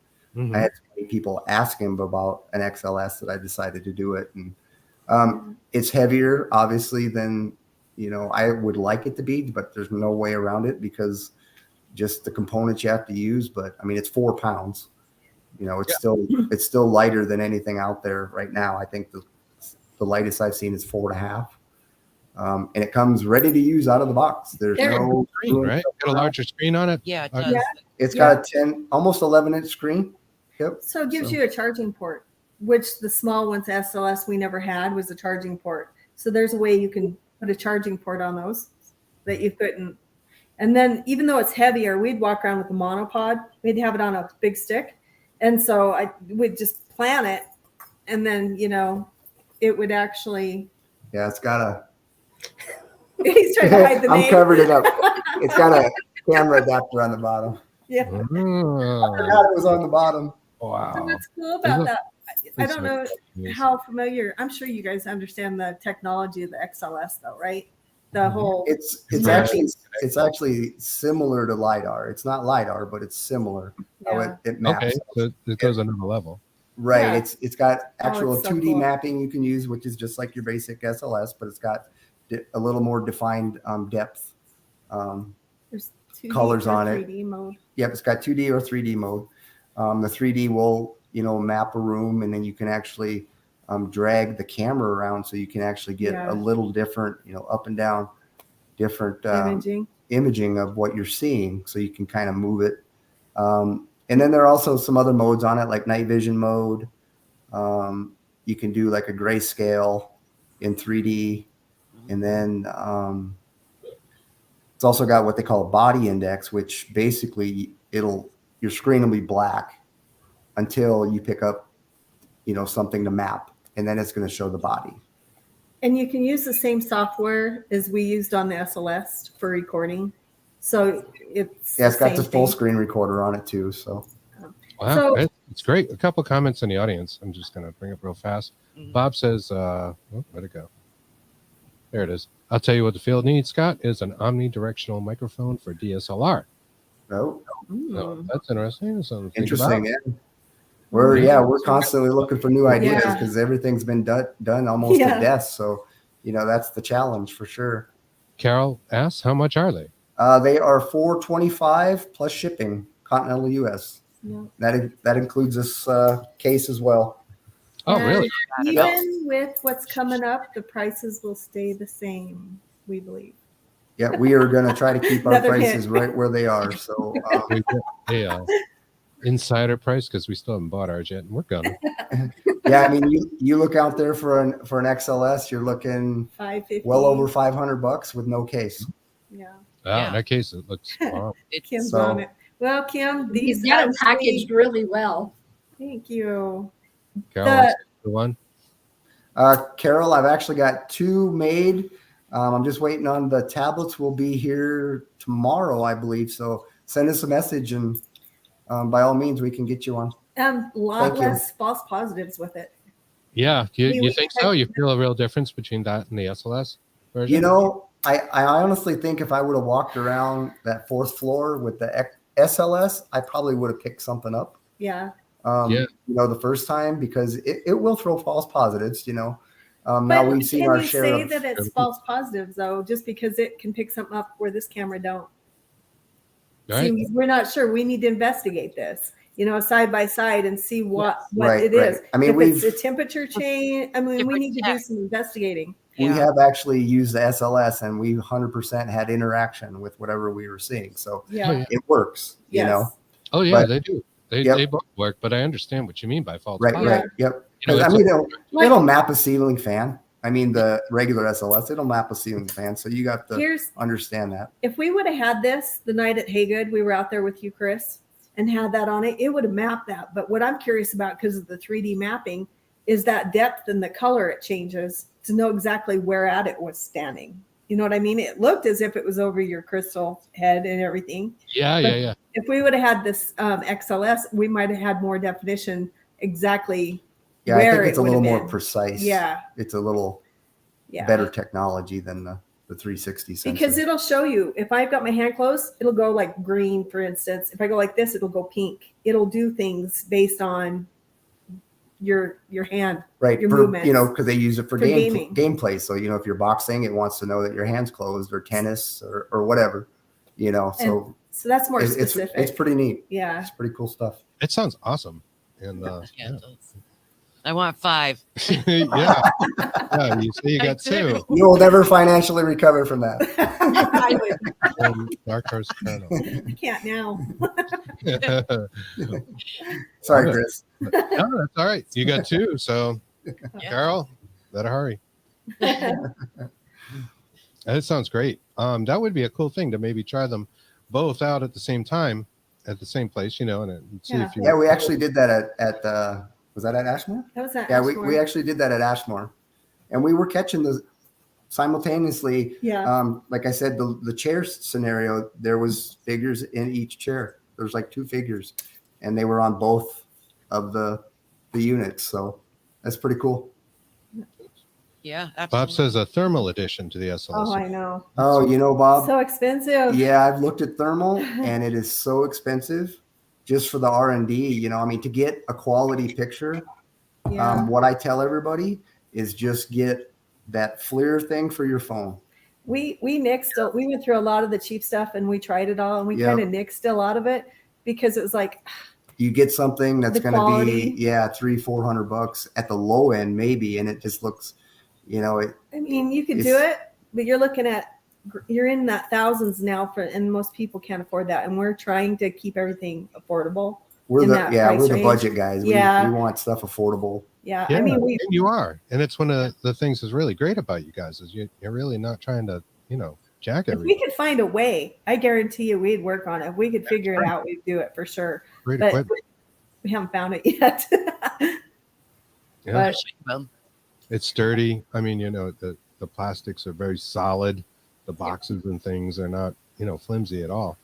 Mhm. I had so many people asking about an XLS that I decided to do it. And it's heavier, obviously, than, I would like it to be, but there's no way around it because just the components you have to use. But I mean, it's 4 pounds. It's still lighter than anything out there right now. I think the lightest I've seen is 4.5. And it comes ready to use out of the box. There's no Screen, right? Got a larger screen on it. Yeah, it Okay. does. It's got a almost 11-inch screen. Yep. So it gives you a charging port, which the small ones SLS we never had was a charging port. So there's a way you can put a charging port on those that you couldn't. And then even though it's heavier, we'd walk around with a monopod. We'd have it on a big stick. And so I would just plan it. And then, it would actually. Yeah, it's got a. He's trying to hide the name. I'm covered it up. It's got a camera adapter on the bottom. Yeah. I Oh, forgot it was on the bottom. wow. And what's cool about that, I It's don't know like- how familiar. I'm sure you guys understand the technology of the XLS, though, right? The whole. It's Yeah. actually similar to LiDAR. It's not LiDAR, but it's similar. How Yeah. it maps. Okay, so it goes another level. Right. Yeah. It's got actual it's so 2D cool. mapping you can use, which is just like your basic SLS, but it's got a little more defined depth. There's 2D colors or on it. 3D mode. Yep, it's got 2D or 3D mode. The 3D will, map a room, and then you can actually drag the camera around, so you can actually get Yeah. a little different, up and down, different Imaging. imaging of what you're seeing, so you can kind of move it. And then there are also some other modes on it, like night vision mode. You can do like a grayscale in 3D, and then it's also got what they call a body index, which basically your screen will be black until you pick up, something to map, and then it's going to show the body. And you can use the same software as we used on the SLS for recording. So it's. Yeah, it's got same the full thing. screen recorder on it too. So Wow, So- it's great. A couple comments in the audience. I'm just going to bring it real fast. Mhm. Bob says, where'd it go? There it is. I'll tell you what the field needs, Scott, is an omnidirectional microphone for DSLR. oh, So that's interesting. Something to think interesting. about. Yeah. We're constantly looking for new ideas Yeah. because everything's been done almost Yeah. to death. So, that's the challenge for sure. Carol asks, how much are they? They are $425 plus shipping, continental U.S. Yeah. That includes this case as well. Oh, And really? Even with what's coming up, the prices will stay the same, we believe. Yeah, we are going to try to keep our Another hit. prices right where they are. So, We get a insider price because we still haven't bought ours yet, and we're gonna. yeah, I mean, you look out there for an XLS, you're looking $550. well over $500 with no case. Yeah. Wow, Yeah. in that case, it looks wow. Kim's So- on it. Well, Kim, He's these got them actually- packaged really well. Thank you. Carol, The- the one. Carol, I've actually got 2 made. I'm just waiting on the tablets. Will be here tomorrow, I believe. So send us a message, and by all means, we can get you one. A lot Thank you. less false positives with it. Yeah, you We- think so? You feel a real difference between that and the SLS version? You know, I honestly think if I would have walked around that 4th floor with the SLS, I probably would have picked something up. Yeah. Yeah. You know, the first time, because it will throw false positives, you know. Now But we've seen can our you share say of. that it's false positives though, just because it can pick something up where this camera don't? Right. See, we're not sure. We need to investigate this, you know, side by side and see what Right, it is. right. I mean, if it's a temperature change, I mean, we Different need to do some investigating. We Yeah. have actually used the SLS, and we 100% had interaction with whatever we were seeing. So Yeah. Oh, yeah. it works, you Yes. know. Oh yeah, But- they do. They Yep. they both work, but I understand what you mean by false Right, positive. right, yep. You know, 'Cause, I it's mean, a- it'll map a ceiling fan. I mean, the regular SLS, it'll map a ceiling fan. So you got to Here's understand that. if we would have had this the night at Haygood, we were out there with you, Chris, and had that on it, it would have mapped that. But what I'm curious about, because of the 3D mapping, is that depth and the color it changes to know exactly where at it was standing. You know what I mean? It looked as if it was over your crystal head and everything. Yeah, But yeah, yeah. If we would have had this XLS, we might have had more definition exactly Yeah, I where think it it's a would little have more been. precise. Yeah, It's a little yeah. better technology than the 360 sensor. Because it'll show you if I've got my hand closed, it'll go like green, for instance. If I go like this, it'll go pink. It'll do things based on your hand. right, your for, movements. you know, because they use it for gaming. gameplay. So, you know, if you're boxing, it wants to know that your hand's closed, or tennis, or whatever, you know. So So that's more it's specific. it's pretty neat. Yeah. It's pretty cool stuff. It sounds awesome. And Yeah, it does. I want 5. yeah. Yeah, you say you I got do. 2. You will never financially recover from that. I would. Dark Horse Paranormal. I can't now. Sorry, Love it. Chris. No, that's all right. You got 2, so Yeah. Carol, better hurry. That sounds great. That would be a cool thing to maybe try them both out at the same time at the same place, you know, and see if you. Yeah, we actually did that at was that at Ashmore? That was that. Yeah, Ashmore. we actually did that at Ashmore, and we were catching the simultaneously. Yeah. Like I said, the chair scenario, there was figures in each chair. There's like 2 figures, and they were on both of the units. So that's pretty cool. Yeah, Bob absolutely. says a thermal addition to the SLS. Oh, I know. Oh, you know, Bob. So expensive. Yeah, I've looked at thermal, and it is so expensive just for the R&D. You know, I mean, to get a quality picture, Yeah. what I tell everybody is just get that FLIR thing for your phone. We nixed. We went through a lot of the cheap stuff, and we tried it all, and we Yep. kind of nixed a lot of it because it was like, You get something that's The going to quality. be $300-400 at the low end, maybe, and it just looks, you know, I mean, you could do It's- it, but you're in that thousands now and most people can't afford that. And we're trying to keep everything affordable. we're In the that yeah price we're the range. budget guys. Yeah. We want stuff affordable. Yeah. Yeah, I mean, and you are, and it's one of the things that's really great about you guys is you're really not trying to, you know, jack if everything. we could find a way, I guarantee you we'd work on it. If we could figure it out, we'd do it for sure. Great But equipment. we haven't found it yet. Yeah. but Well, It's sturdy. I mean, you know, the plastics are very solid. The boxes and things are not, you know, flimsy at all.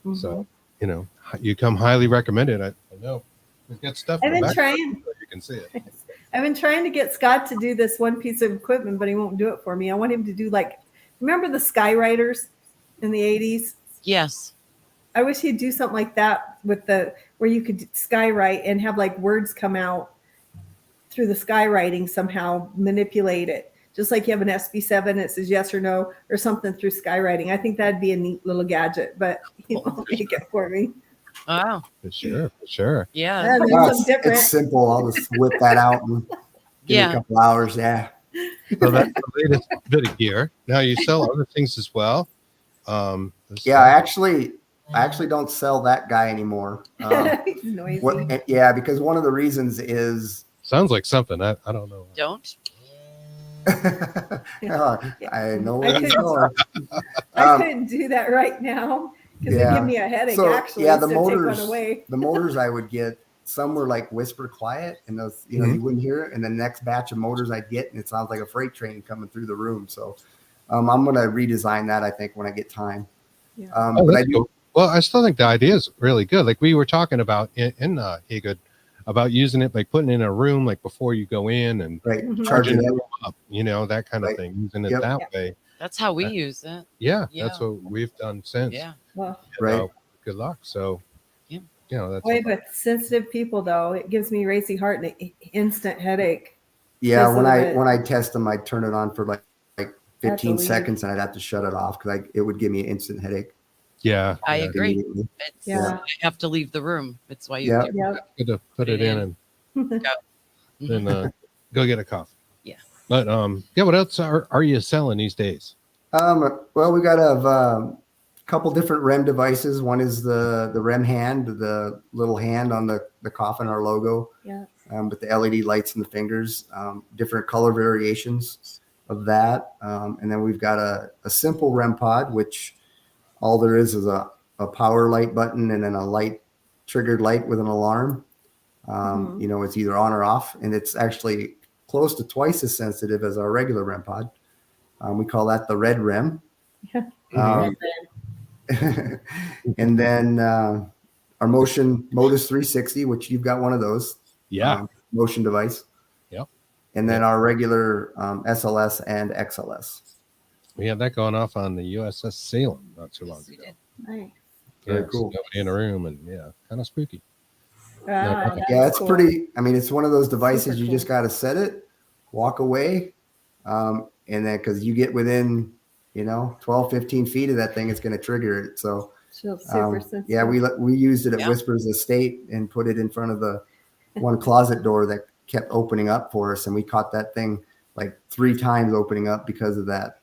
Mhm. So, you know, you come highly recommended. I know. We've got stuff in I've the been back trying. so you can see it. I've been trying to get Scott to do this one piece of equipment, but he won't do it for me. I want him to do remember the Skywriters in the 80s? yes. I wish he'd do something like that where you could skywrite and have like words come out through the skywriting somehow, manipulate it. Just like you have an SB7, it says yes or no or something through skywriting. I think that'd be a neat little gadget, but he won't make it for me. Wow. For sure. For sure. Yeah. Yeah, there's Well, something different. it's simple. I'll just whip that out and give it Yeah. a couple hours. Yeah. So that's the latest bit of gear. Now you sell other things as well. Yeah, I actually don't sell that guy anymore. He's noisy. Yeah, because one of the reasons is sounds like something. I don't know. Don't. I know I where he's couldn't- going. I couldn't do that right now because yeah. it'd give me a headache. So, Actually, yeah, the so take motors, one away. the motors I would get some were like whisper quiet, and those, you know, you wouldn't hear it. And the next batch of motors I'd get, and it sounds like a freight train coming through the room. So I'm going to redesign that, I think, when I get time. Yeah. But I do. Cool. Well, I still think the idea is really good. Like we were talking about in Haygood, about using it, like putting it in a room, like before you go in and Right. Mhm. Charging charging it. it up, you know, that kind of Right. thing, using it Yep. that way. That's how we use it. Yeah, Yeah. that's what we've done since. Yeah. Well, You Right. know, good luck. So, Yeah. you know, that's boy, with sensitive people though, it gives me racing heart and an instant headache. Yeah. Because of it. When I test them, I'd turn it on for like Have to 15 leave. seconds, and I'd have to shut it off because it would give me an instant headache. yeah. I yeah. agree. Immediately. It's, Yeah. I have to leave the room. That's why you Yeah. do. Yep. Good to put it in and then go get a coffee. Yeah. But yeah, what else are you selling these days? Well, we got a couple different REM devices. One is the REM hand, the little hand on the coffin, our logo, Yeah. with the LED lights and the fingers, different color variations of that. And then we've got a simple REM pod, which all there is a power light button and then a light triggered light with an alarm. You know, it's either on or off, and it's actually close to twice as sensitive as our regular REM pod. We call that the red REM. Um, and then our Modus 360, which you've got one of those. Yeah. Motion device. Yep. And then our regular SLS and XLS. We had that going off on the USS Salem not too long ago. Nice. Very Yeah, cool. Nobody in a room, and yeah, kind of spooky. Ah, Yeah, Yeah, that's it's cool. pretty. I mean, it's one of those devices Super you cool. just got to set it, walk away, and then because you get within, 12, 15 feet of that thing, it's going to trigger it. So, She's super sensitive. yeah, we used it at Yeah. Whispers Estate and put it in front of the one closet door that kept opening up for us, and we caught that thing like 3 times opening up because of that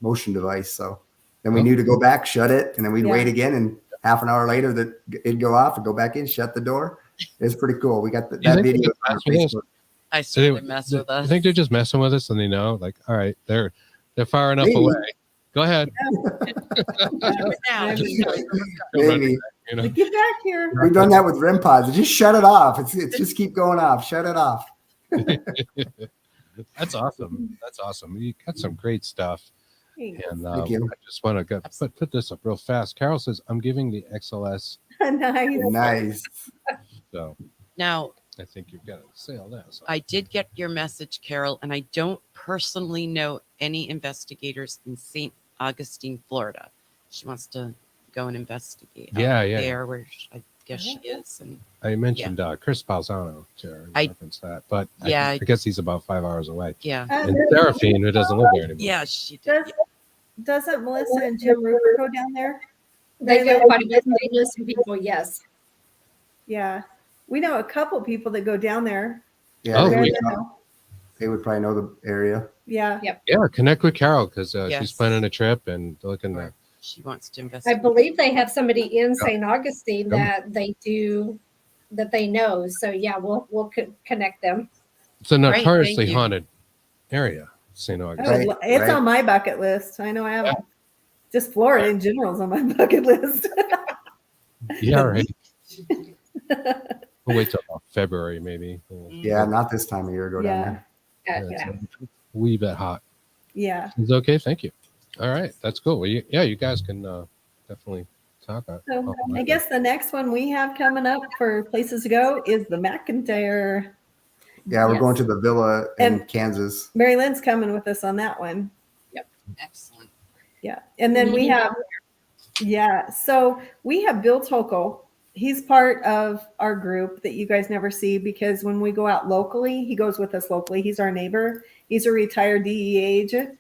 motion device. So then we knew to go back, shut it, and then we'd Yeah. wait again, and half an hour later that it'd go off and go back in, shut the door. It's pretty cool. We got that think video they on our mess with us? Facebook. I swear they mess with I us. think they're just messing with us, and they know, like, all right, they're far enough Maybe. away. Go ahead. Now, Maybe. You know, Like, get back here. We've done that with REM pods. Just shut it off. It's just keep going off. Shut it off. that's awesome. That's awesome. You got some great stuff. Thanks. And Thank you. I just want to put this up real fast. Carol says, I'm giving the XLS. Nice. Nice. So now, I think you've got a sale now. So. I did get your message, Carol, and I don't personally know any investigators in St. Augustine, Florida. She wants to go and investigate. Yeah. There, where I guess she is. And I mentioned Chris Balzano to reference that, but Yeah. I guess he's about 5 hours away. yeah. And Seraphine, who doesn't live there anymore. Yeah, she did. Doesn't Melissa and Jim Rupert go down there? They go quite a bit. They know some people, yes. Yeah. We know a couple people that go down there. Yeah, Oh, they, we- they would probably know the area. Yeah. Yeah, connect with Carol because she's Yes. planning a trip and looking at. She wants to I investigate. believe they have somebody in St. Augustine that they know. So yeah, we'll connect them. It's a Great, notoriously thank you. haunted area, St. I Augustine. would it's Right. on my bucket list. I know I have just Florida in general is on my bucket list. Yeah, right. We'll wait till about February, maybe. Yeah, not this time of year. Go down Yeah. there. Yeah, it's a wee bit hot. Yeah. It's okay. Thank you. All right, that's cool. Well, you guys can definitely talk. So I guess the next one we have coming up for places to go is the McIntyre. Yeah, we're Yes. going to the villa in And- Kansas. Mary Lynn's coming with us on that one. Excellent. Yeah. And then we have, so we have Bill Toko. He's part of our group that you guys never see because when we go out locally, he goes with us locally. He's our neighbor. He's a retired DEA agent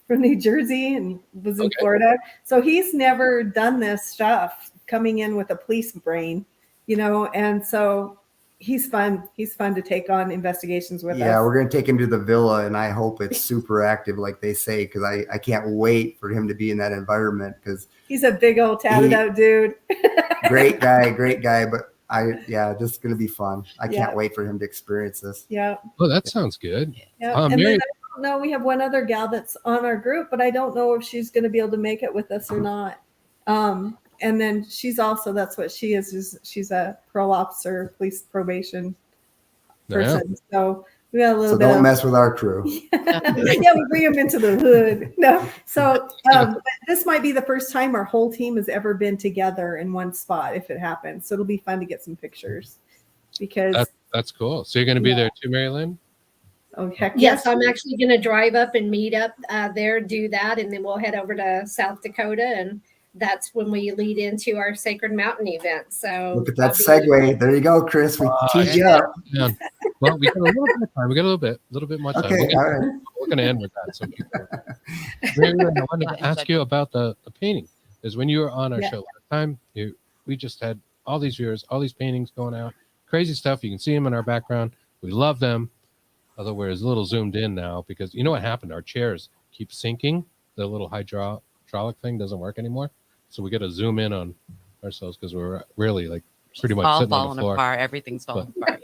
from New Jersey and was in Okay. Florida. So he's never done this stuff coming in with a police brain, and so he's fun. He's fun to take on investigations with Yeah, us. we're going to take him to the villa, and I hope it's super active, like they say, because I can't wait for him to be in that environment. Because He's a big old tatted out dude. great guy, but this is going to be fun. I Yeah. can't wait for him to experience this. Yeah. Oh, that sounds good. Yeah. And Mary, then I don't know, we have one other gal that's on our group, but I don't know if she's going to be able to make it with us or not. And then she's also, that's what she is she's a parole officer, police probation person. So we got a little So bit don't of, mess with our crew. yeah, we bring them into the hood. No, so but this might be the first time our whole team has ever been together in one spot if it happens. So it'll be fun to get some pictures because That's cool. So you're going to be there too, Mary Lynn? oh heck Yes, I'm actually going to drive up and meet up there, do that, and then we'll head over to South Dakota, and that's when we lead into our Sacred Mountain event. So Look at that segue. There you go, Chris. We teed you up. Yeah. Well, we got a little bit of time. We got a little bit more time. Okay, all right. We're going to end with that. So Mary Lynn, I wanted to ask you about the painting. Because when you were on our show last time, we just had all these viewers, all these paintings going out. Crazy stuff. You can see them in our background. We love them. Although we're a little zoomed in now because you know what happened? Our chairs keep sinking. The little hydraulic thing doesn't work anymore. So we got to zoom in on ourselves because we're really like pretty much all sitting on the falling floor. apart. Everything's falling apart.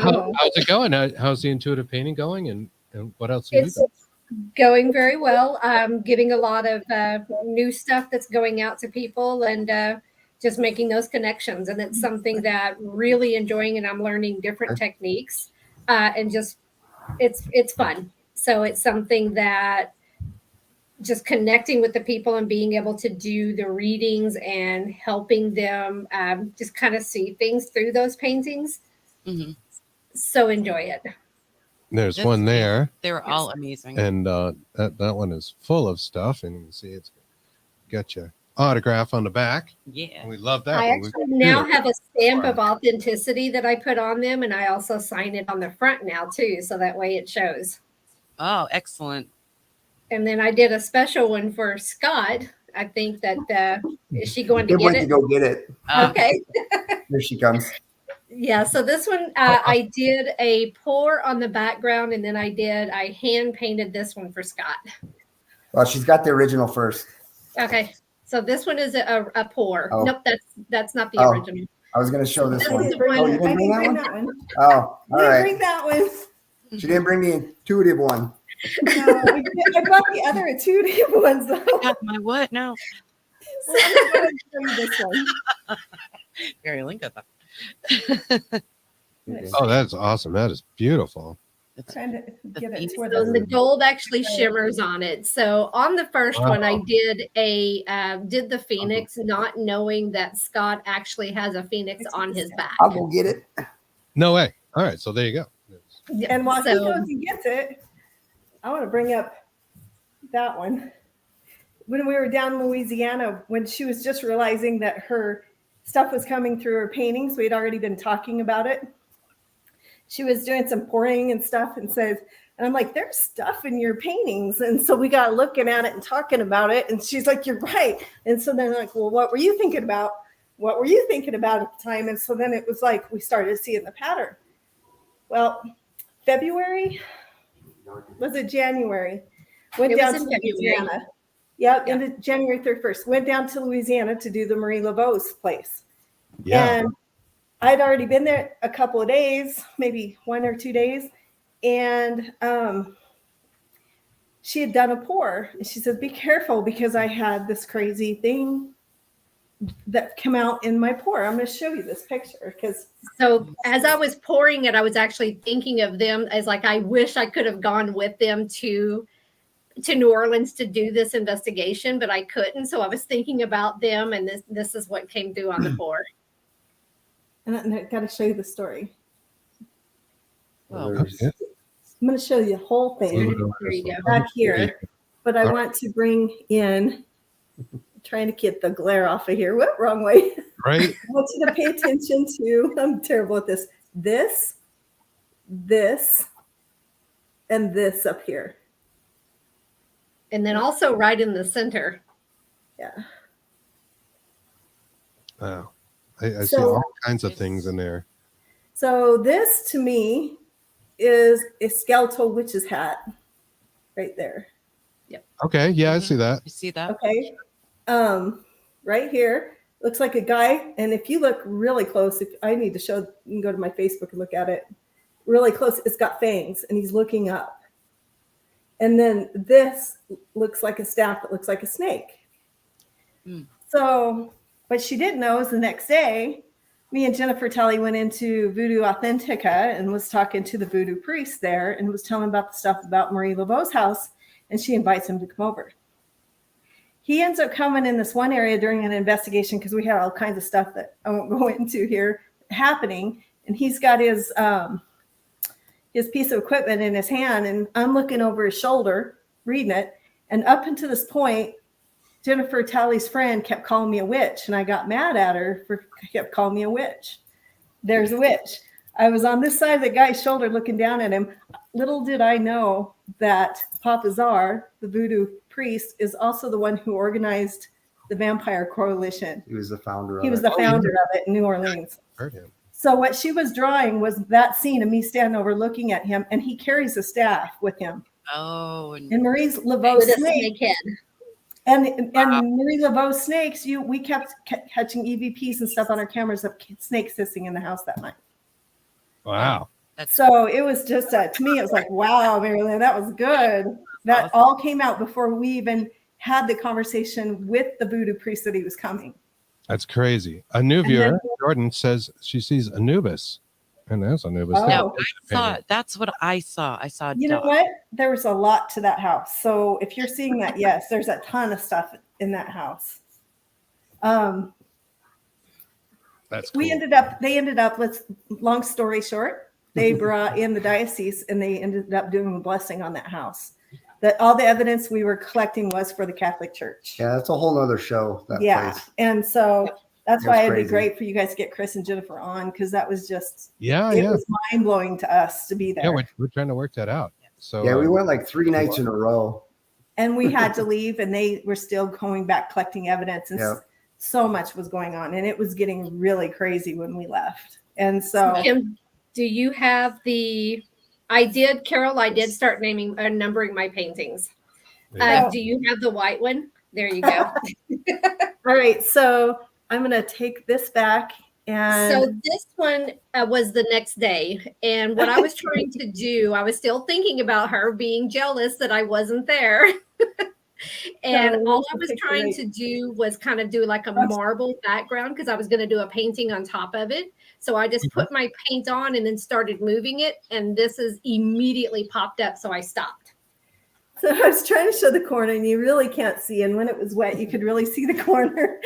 How's it going? How's the intuitive painting going? And what else have you It's done? going very well. Getting a lot of new stuff that's going out to people and just making those connections. And it's something that really enjoying, and I'm learning different techniques and just it's fun. So it's something that just connecting with the people and being able to do the readings and helping them just kind of see things through those paintings. Mm-hmm. So enjoy it. There's one there. They were all amazing. And that one is full of stuff. And you can see it's got your autograph on the back. Yeah. And we love that. I actually now have a stamp of authenticity that I put on them, and I also sign it on the front now too, so that way it shows. Oh, excellent. And then I did a special one for Scott. I think that is she going to Good get one it? to go get it. Okay. Here she comes. Yeah, so this one I did a pour on the background, and then I hand painted this one for Scott. Well, she's got the original first. Okay, so this one is a pour. Oh. Nope, that's not the Oh. original. I was going to show this This one. is the one- Oh, you I didn't bring didn't that bring one? that one. Oh, all I didn't right. bring that one. She didn't bring the intuitive one. No, I brought the other intuitive ones though. My what? No. So I'm going to show you this one. Mary Lynn got that. Oh, that's awesome. That is beautiful. Trying to get it to where So the the gold actually shimmers on it. So on the first one, I did did the phoenix, not knowing that Scott actually has a phoenix on his back. I'll go get it. No way. All right. So there you go. and while he So- goes and gets it, I want to bring up that one. When we were down in Louisiana, when she was just realizing that her stuff was coming through her paintings, we had already been talking about it. She was doing some pouring and stuff and says, and I'm like, there's stuff in your paintings. And so we got looking at it and talking about it. And she's like, you're right. And so then like, well, what were you thinking about? What were you thinking about at the time? And so then it was like, we started seeing the pattern. Well, February, was it January? Went It down was to in February. Louisiana. Yep, into January 31st. Went down to Louisiana to do the Marie Laveau's place. Yeah. And I'd already been there a couple of days, maybe 1 or 2 days. And she had done a pour. And she said, be careful because I had this crazy thing that came out in my pour. I'm going to show you this picture because So as I was pouring it, I was actually thinking of them as like, I wish I could have gone with them to New Orleans to do this investigation, but I couldn't. So I was thinking about them, and this is what came through on the pour. and I got to show you the story. Well, Okay. I'm going to show you the whole thing. There you go. Back here, but I want to bring in, trying to get the glare off of here. What? Wrong way. Right. I want you to pay attention to, I'm terrible at this, this, and this up here. And then also right in the center. Yeah. Wow. I see So- all kinds of things in there. So this to me is a skeletal witch's hat right there. Okay. Yeah, I see that. You see that? Okay. Right here looks like a guy. And if you look really close, if I need to show, you can go to my Facebook and look at it really close. It's got fangs and he's looking up. And then this looks like a staff that looks like a snake. So what she didn't know is the next day, me and Jennifer Tully went into Voodoo Authentica and was talking to the voodoo priest there and was telling about the stuff about Marie Laveau's house, and she invites him to come over. He ends up coming in this one area during an investigation because we had all kinds of stuff that I won't go into here happening, and he's got his piece of equipment in his hand, and I'm looking over his shoulder, reading it, and up until this point, Jennifer Tully's friend kept calling me a witch, and I got mad at her for kept calling me a witch. There's a witch. I was on this side of the guy's shoulder looking down at him. Little did I know that Papa Czar, the voodoo priest, is also the one who organized the Vampire Coalition. He was the founder of He was the founder of it in New Orleans. Heard him. So what she was drawing was that scene of me standing over looking at him, and he carries a staff with him. Oh, And Marie Laveau With a snake. snake head. And Marie Laveau snakes, we kept catching EVPs and stuff on our cameras of snakes hissing in the house that night. Wow. So it was just, to me, it was like, wow, Marilyn, that was good. That all came out before we even had the conversation with the voodoo priest that he was coming. That's crazy. A new viewer, Jordan, says she sees Anubis. And that's Anubis. Oh. no, I saw it. That's what I saw. I saw a You know dog. what? There was a lot to that house. So if you're seeing that, yes, there's a ton of stuff in that house. That's cool. They ended up, long story short, they brought in the diocese and they ended up doing a blessing on that house. That all the evidence we were collecting was for the Catholic Church. Yeah, that's a whole other show. That place. And so that's why it'd crazy. be great for you guys to get Chris and Jennifer on, because that was just it Yeah. was mind blowing to us to be there. Yeah, we're trying to work that out. So Yeah, we went like 3 nights in a row. And we had to leave, and they were still going back collecting evidence, and Yep. so much was going on, and it was getting really crazy when we left. And so Kim, do you have the? Carol. I did start naming numbering my paintings. Yeah. Do you have the white one? There you go. all right, so I'm gonna take this back, and So this one was the next day, and what I was trying to do, I was still thinking about her being jealous that I wasn't there. And No, all I was okay, trying great. to do was kind of do like a marble background because I was going to do a painting on top of it. So I just put my paint on and then started moving it, and this is immediately popped up. So I stopped. so I was trying to show the corner, and you really can't see. And when it was wet, you could really see the corner.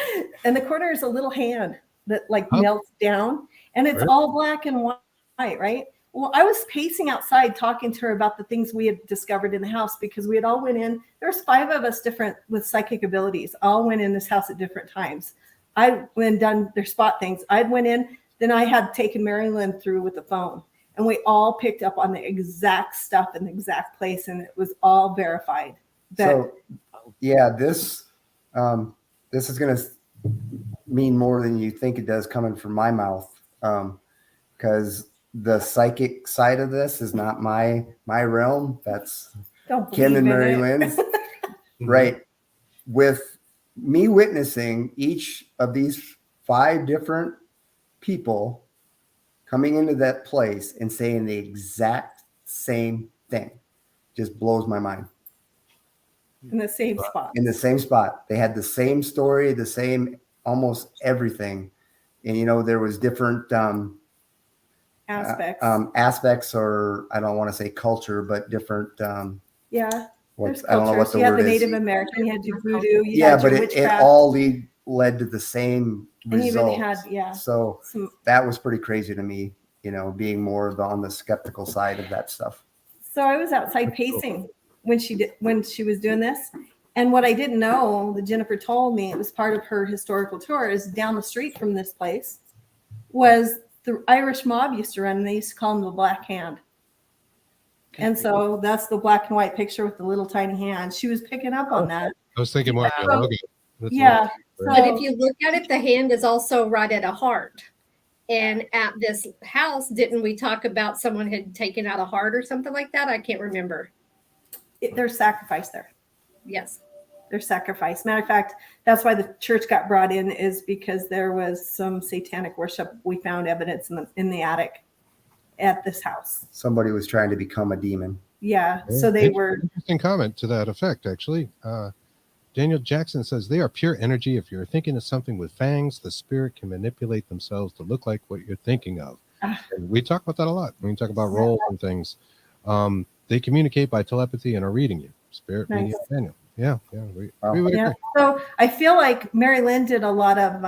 And the corner is a little hand that like melts down, and it's all black and white, right? Well, I was pacing outside talking to her about the things we had discovered in the house because we had all went in. There's 5 of us different with psychic abilities, all went in this house at different times. I went and done their spot things. I went in, then I had taken Mary Lynn through with the phone, and we all picked up on the exact stuff in the exact place, and it was all verified. So, yeah, this is going to mean more than you think it does coming from my mouth, because the psychic side of this is not my realm. That's Don't Kim and believe in Mary it. Lynn's. Right. With me witnessing each of these 5 different people coming into that place and saying the exact same thing just blows my mind. In the same spot. In the same spot. They had the same story, the same almost everything. And, you know, there was different aspects, or I don't want to say culture, but different. Yeah. There's I don't know what cultures. the You had word the is. Native American, you had your voodoo, you Yeah, had but your it witchcraft. all led to the same And even result. had, So some, that was pretty crazy to me, you know, being more on the skeptical side of that stuff. so I was outside pacing when she was doing this. And what I didn't know that Jennifer told me, it was part of her historical tour, is down the street from this place was the Irish mob used to run, and they used to call them the Black Hand. And so that's the black and white picture with the little tiny hand. She was picking up on that. I was thinking more of the logo. That's Yeah. what- But if you look at it, the hand is also right at a heart. And at this house, didn't we talk about someone had taken out a heart or something like that? I can't remember. There's sacrifice there. Yes. There's sacrifice. Matter of fact, that's why the church got brought in, is because there was some satanic worship. We found evidence in the attic at this house. Somebody was trying to become a demon. Yeah. So they were. Interesting comment to that effect, actually. Daniel Jackson says they are pure energy. If you're thinking of something with fangs, the spirit can manipulate themselves to look like what you're thinking of. And we talk about that a lot when we talk about roles and things. They communicate by telepathy and are reading you. Spirit, Nice. medium, Daniel. Yeah, we Wow. would Yeah. agree. So I feel like Mary Lynn did a lot of,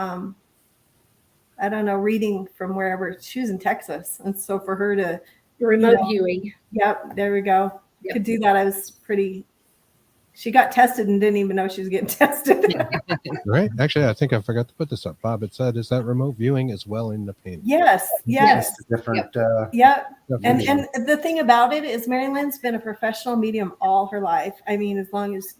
I don't know, reading from wherever. She was in Texas. And so for her to, Remote viewing. yep, there we go. Yep. Could do that. I was pretty, she got tested and didn't even know she was getting tested. Right? Actually, I think I forgot to put this up. Bob, it said, is that remote viewing as well in the painting? Yes. Just a different. Yep. And Definition. and the thing about it is Mary Lynn's been a professional medium all her life. I mean, as long as,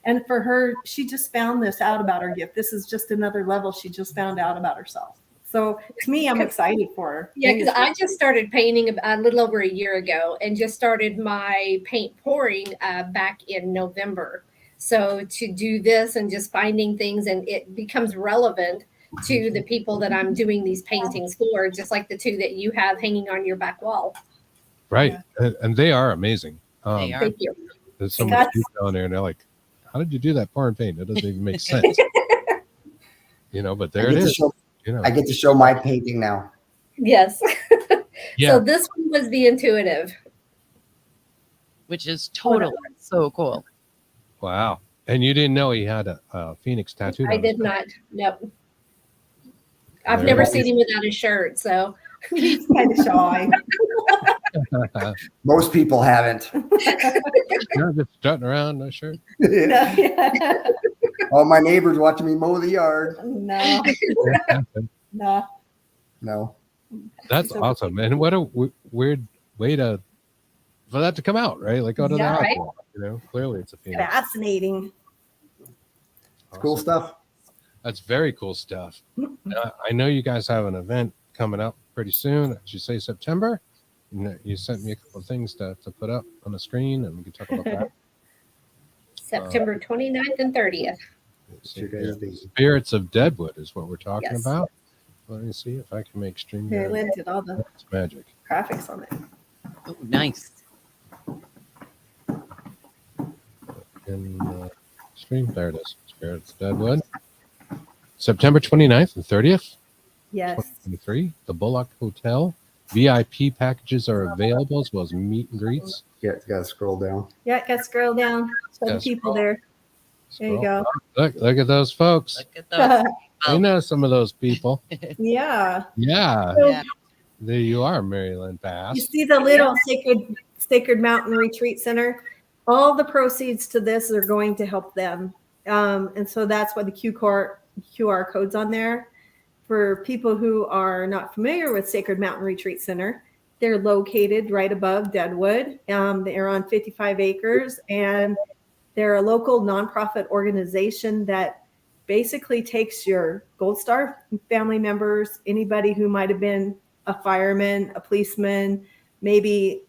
and for her, she just found this out about her gift. This is just another level she just found out about herself. So to me, I'm excited for her. Yeah, because I just started painting a little over a year ago and just started my paint pouring back in November. So to do this and just finding things, and it becomes relevant to the people that I'm doing these paintings for, just like the two that you have hanging on your back wall. Right. And they are amazing. They are. Thank you. There's so much detail in there, and they're like, how did you do that pouring paint? It doesn't even make sense. But there it is. I get to show my painting now. Yes. Yeah. So this one was the intuitive. Which is totally so cool. Wow. And you didn't know he had a phoenix tattooed on I his did back. not. Nope. I've There never it is. seen him without a shirt. So He's kind of shy. Most people haven't. You're just strutting around, no shirt. All my neighbors watching me mow the yard. No. No. No. That's awesome. And what a weird way for that to come out, right? Like out of the Yeah, right. outdoor, clearly it's a phoenix. Fascinating. It's cool stuff. That's very cool stuff. I know you guys have an event coming up pretty soon. Did you say September? You sent me a couple of things to put up on the screen, and we can talk about that. September 29th and 30th. Spirits of Deadwood is what we're talking Yes. about. Let me see if I can make stream. Mary Lynn did all the That's magic. graphics on it. Oh, nice. In stream, there it is. Spirits of Deadwood. September 29th and 30th, Yes. 2023. The Bullock Hotel. VIP packages are available as well as meet and greets. Yeah, you gotta scroll down. Yeah, got scroll down. Show the Yeah, people scroll. there. There you go. Look at those folks. Look at those. I know some of those people. Yeah. Yeah. Yeah. There you are, Maryland Bass. You see the little Sacred Mountain Retreat Center? All the proceeds to this are going to help them. And so that's why the QR code's on there. For people who are not familiar with Sacred Mountain Retreat Center, they're located right above Deadwood. They're on 55 acres, and they're a local nonprofit organization that basically takes your Gold Star family members, anybody who might have been a fireman, a policeman, maybe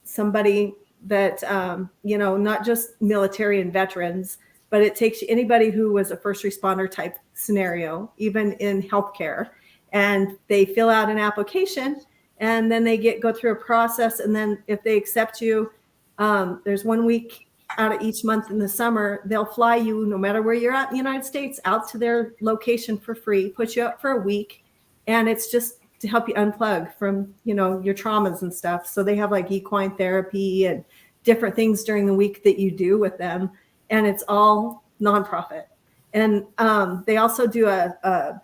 somebody that, not just military and veterans, but it takes anybody who was a first responder type scenario, even in healthcare. And they fill out an application, and then they go through a process. And then if they accept you, there's 1 week out of each month in the summer, they'll fly you, no matter where you're at in the United States, out to their location for free, put you up for a week. And it's just to help you unplug from, your traumas and stuff. So they have like equine therapy and different things during the week that you do with them. And it's all nonprofit. And they also do a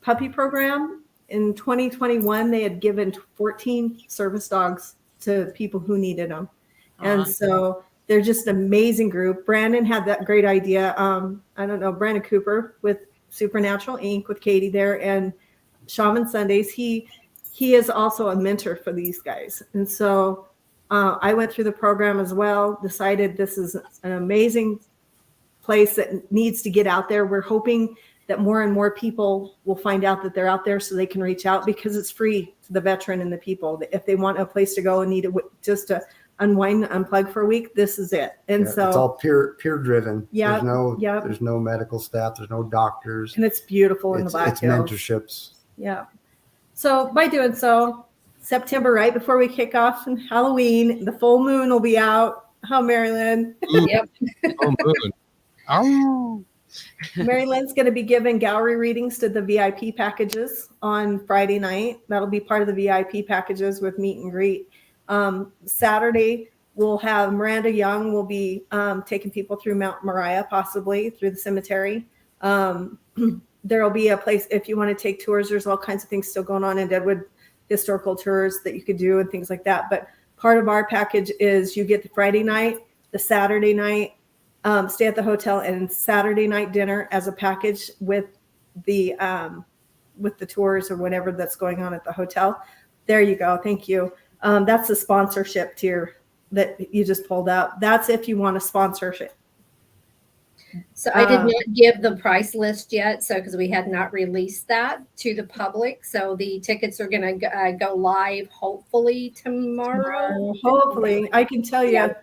puppy program. In 2021, they had given 14 service dogs to people who needed them. And so they're just an amazing group. Brandon had that great idea. Brandon Cooper with Supernatural Inc. with Katie there, and Shaman Sundays. He is also a mentor for these guys. And so I went through the program as well, decided this is an amazing place that needs to get out there. We're hoping that more and more people will find out that they're out there so they can reach out, because it's free to the veteran and the people. If they want a place to go and need just to unwind, unplug for a week, this is it. And Yeah, so it's all peer driven. Yeah, There's no medical staff. There's no doctors. And it's beautiful in the Black It's Hills. mentorships. Yeah. So by doing so, September, right before we kick off on Halloween, the full moon will be out. Oh, Marilyn. Yep. Oh, moon. Ow. Mary Lynn's going to be giving gallery readings to the VIP packages on Friday night. That'll be part of the VIP packages with meet and greet. Saturday, we'll have Miranda Young will be taking people through Mount Moriah, possibly through the cemetery. There'll be a place if you want to take tours. There's all kinds of things still going on in Deadwood, historical tours that you could do and things like that. But part of our package is you get the Friday night, the Saturday night, stay at the hotel, and Saturday night dinner as a package with the tours or whatever that's going on at the hotel. There you go. Thank you. That's the sponsorship tier that you just pulled up. That's if you want a sponsorship. So I did not give the price list yet, so because we had not released that to the public. So the tickets are going to go live hopefully tomorrow. Hopefully, I can tell you.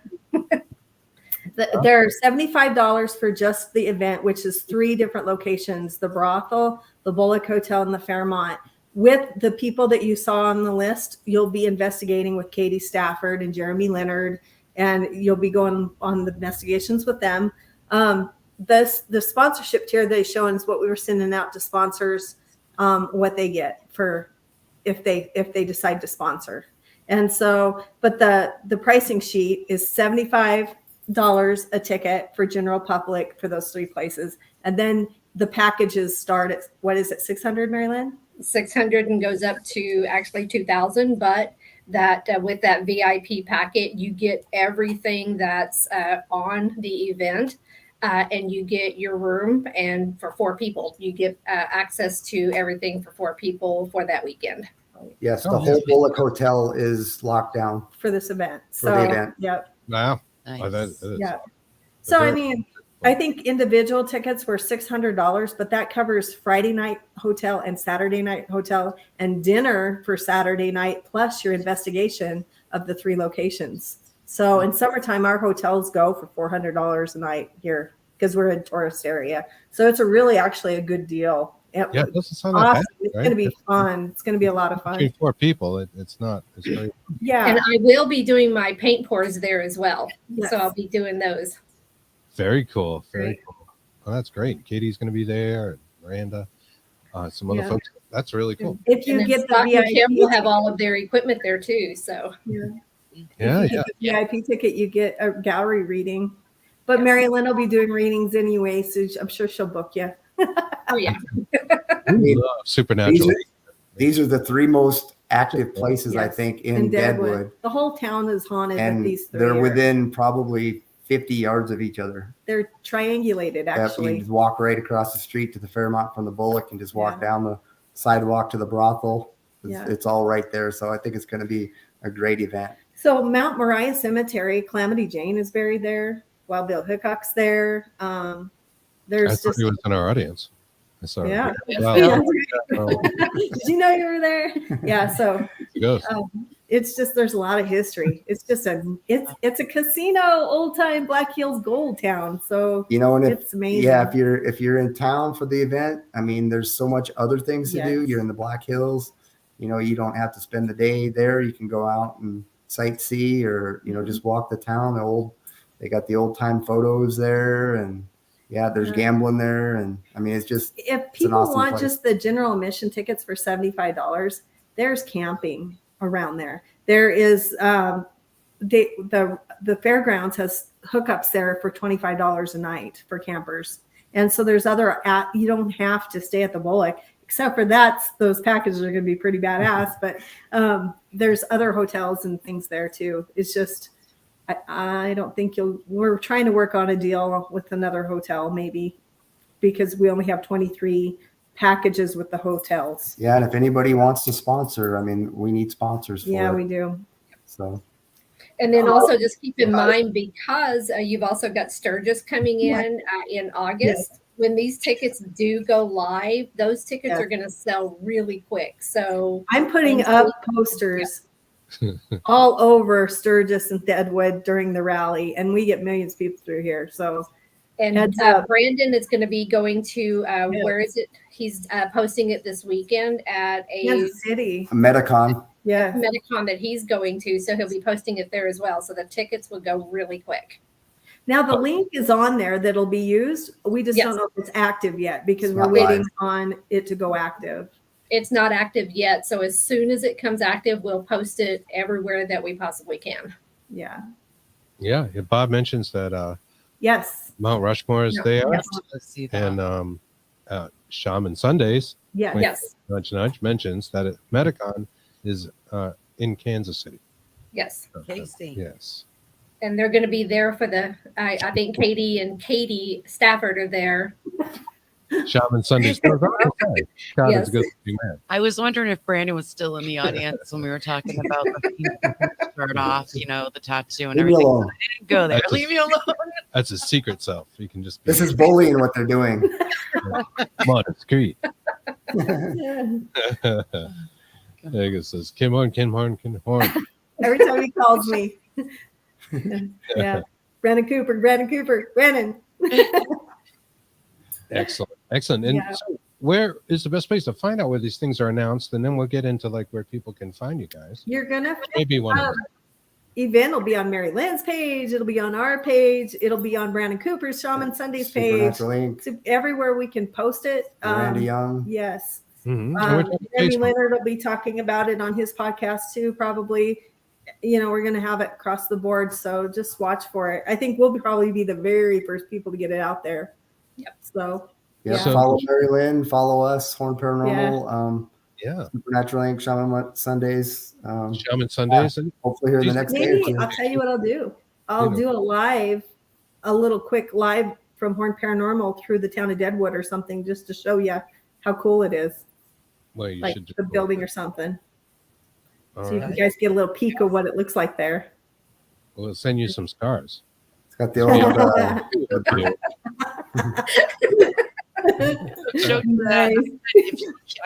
They're $75 for just the event, which is 3 different locations: the brothel, the Bullock Hotel, and the Fairmont. With the people that you saw on the list, you'll be investigating with Katie Stafford and Jeremy Leonard, and you'll be going on the investigations with them. The sponsorship tier they show is what we were sending out to sponsors, what they get for if they decide to sponsor. And so, but the pricing sheet is $75 a ticket for general public for those 3 places. And then the packages start at, what is it, 600, Mary Lynn? 600 and goes up to actually 2,000, but that with that VIP packet, you get everything that's on the event. And you get your room, and for 4 people, you get access to everything for 4 people for that weekend. Yes, the whole Bullock Hotel is locked down For this event. for the event. Yep. Wow. Nice. Oh, that is- Yeah. So, I mean, I think individual tickets were $600, but that covers Friday night hotel and Saturday night hotel and dinner for Saturday night, plus your investigation of the 3 locations. So in summertime, our hotels go for $400 a night here because we're in tourist area. So it's actually a good deal. Yeah, it doesn't sound that Awesome. bad. It's Right? going to be fun. It's going to be a lot of fun. Between 4 people, it's not. It's very. Yeah. And I will be doing my paint pours there as well. Yes. So I'll be doing those. Very cool. Very Great. cool. Well, that's great. Katie's going to be there. Miranda, some other Yeah. folks. That's really cool. If you And then get the Scott and Kim will VIP, have all of their equipment there too. So Yeah, if you yeah. get the VIP ticket, you get a gallery reading. But Mary Lynn will be doing readings anyway, so I'm sure she'll book you. oh yeah. We love supernatural. These are the 3 most active places, I Yes, think, in Deadwood. The whole town is haunted with And these 3. they're within probably 50 yards of each other. They're triangulated, Yep, you actually. just walk right across the street to the Fairmont from the Bullock and just walk Yeah. down the sidewalk to the brothel. Yeah. It's all right there. So I think it's going to be a great event. So Mount Moriah Cemetery, Calamity Jane is buried there. Wild Bill Hickok's there. I There's thought just he was in our audience. I saw it. yeah. Wow. Yeah. Oh, Did you know you were there? Yeah. So it goes. it's just there's a lot of history. It's just it's a casino, old time Black Hills gold town. So You know, and if, it's amazing. yeah, if you're in town for the event, I mean, there's so much other things to do. Yes. You're in the Black Hills, you know, you don't have to spend the day there. You can go out and sightsee or, you know, just walk the town. They got the old time photos there, and yeah, there's Yeah. gambling there. And I mean, it's just, If people awesome want place. just the general admission tickets for $75, there's camping around there. There is the fairgrounds has hookups there for $25 a night for campers. And so there's you don't have to stay at the Bullock, except for those packages are going to be pretty badass, but there's other hotels and things there too. It's just, I don't think we're trying to work on a deal with another hotel maybe, because we only have 23 packages with the hotels. yeah. And if anybody wants to sponsor, I mean, we need sponsors for Yeah, it. we do. So And then also just keep in mind, because you've also got Sturgis coming in August. When these tickets do go live, those tickets Yeah. are going to sell really quick. So I'm putting up posters all over Sturgis and Deadwood during the rally, and we get millions of people through here. So and Heads up. Brandon is going to be going to where is it? He's posting it this weekend at a Kansas City, Metacon. yeah. Medicon that he's going to. So he'll be posting it there as well. So the tickets will go really quick. Now the link is on there that'll be used. We just don't Yes. know if it's active yet because It's we're not waiting live. on it to go active. It's not active yet. So as soon as it comes active, we'll post it everywhere that we possibly can. Yeah. Yeah, Bob mentions that Yes. Mount Rushmore is Yeah. there, Yes. Let's see that. and Shaman Sundays. Yes. Wink, Yes. Nudge Nudge mentions that Medicon is in Kansas City. Yes. Casey. Yes. And they're going to be there for I think Katie and Katie Stafford are there. Shaman Sundays. God Yes. is a good man. I was wondering if Brandon was still in the audience when we were talking about the people who start off, the tattoo and Leave me everything. alone. I didn't go there. That's Leave me alone. That's his secret self. You can just be This is bullying what they're doing. come on, it's great. Yeah. Vegas says, Kim Horn, Kim Horn, Kim Horn. Every time he calls me. Yeah. Brandon Cooper, Brandon. Excellent. Excellent. And Yeah. so where is the best place to find out where these things are announced? And then we'll get into like where people can find you guys. You're gonna Maybe one of them. event will be on Mary Lynn's page, it'll be on our page, it'll be on Brandon Cooper's Shaman Sundays page. Supernatural Inc. So everywhere we can post it. Randy Young. Yes. Mhm. And we're on Randy Facebook. Leonard will be talking about it on his podcast too, probably. We're going to have it across the board. So just watch for it. I think we'll probably be the very first people to get it out there. Yep. So, Yeah, Yeah. follow Mary Lynn, follow us, Horn Paranormal, Yeah. Supernatural Inc., Shaman Sundays. Shaman Sundays. And Hopefully here in the next day or maybe two. I'll tell you what I'll do. I'll do a little quick live from Horn Paranormal through the town of Deadwood or something, just to show you how cool it is, well, you like should do the building or something. All So you right. guys get a little peek of what it looks like there. We'll send you some stars. It's got the old Joke Nice.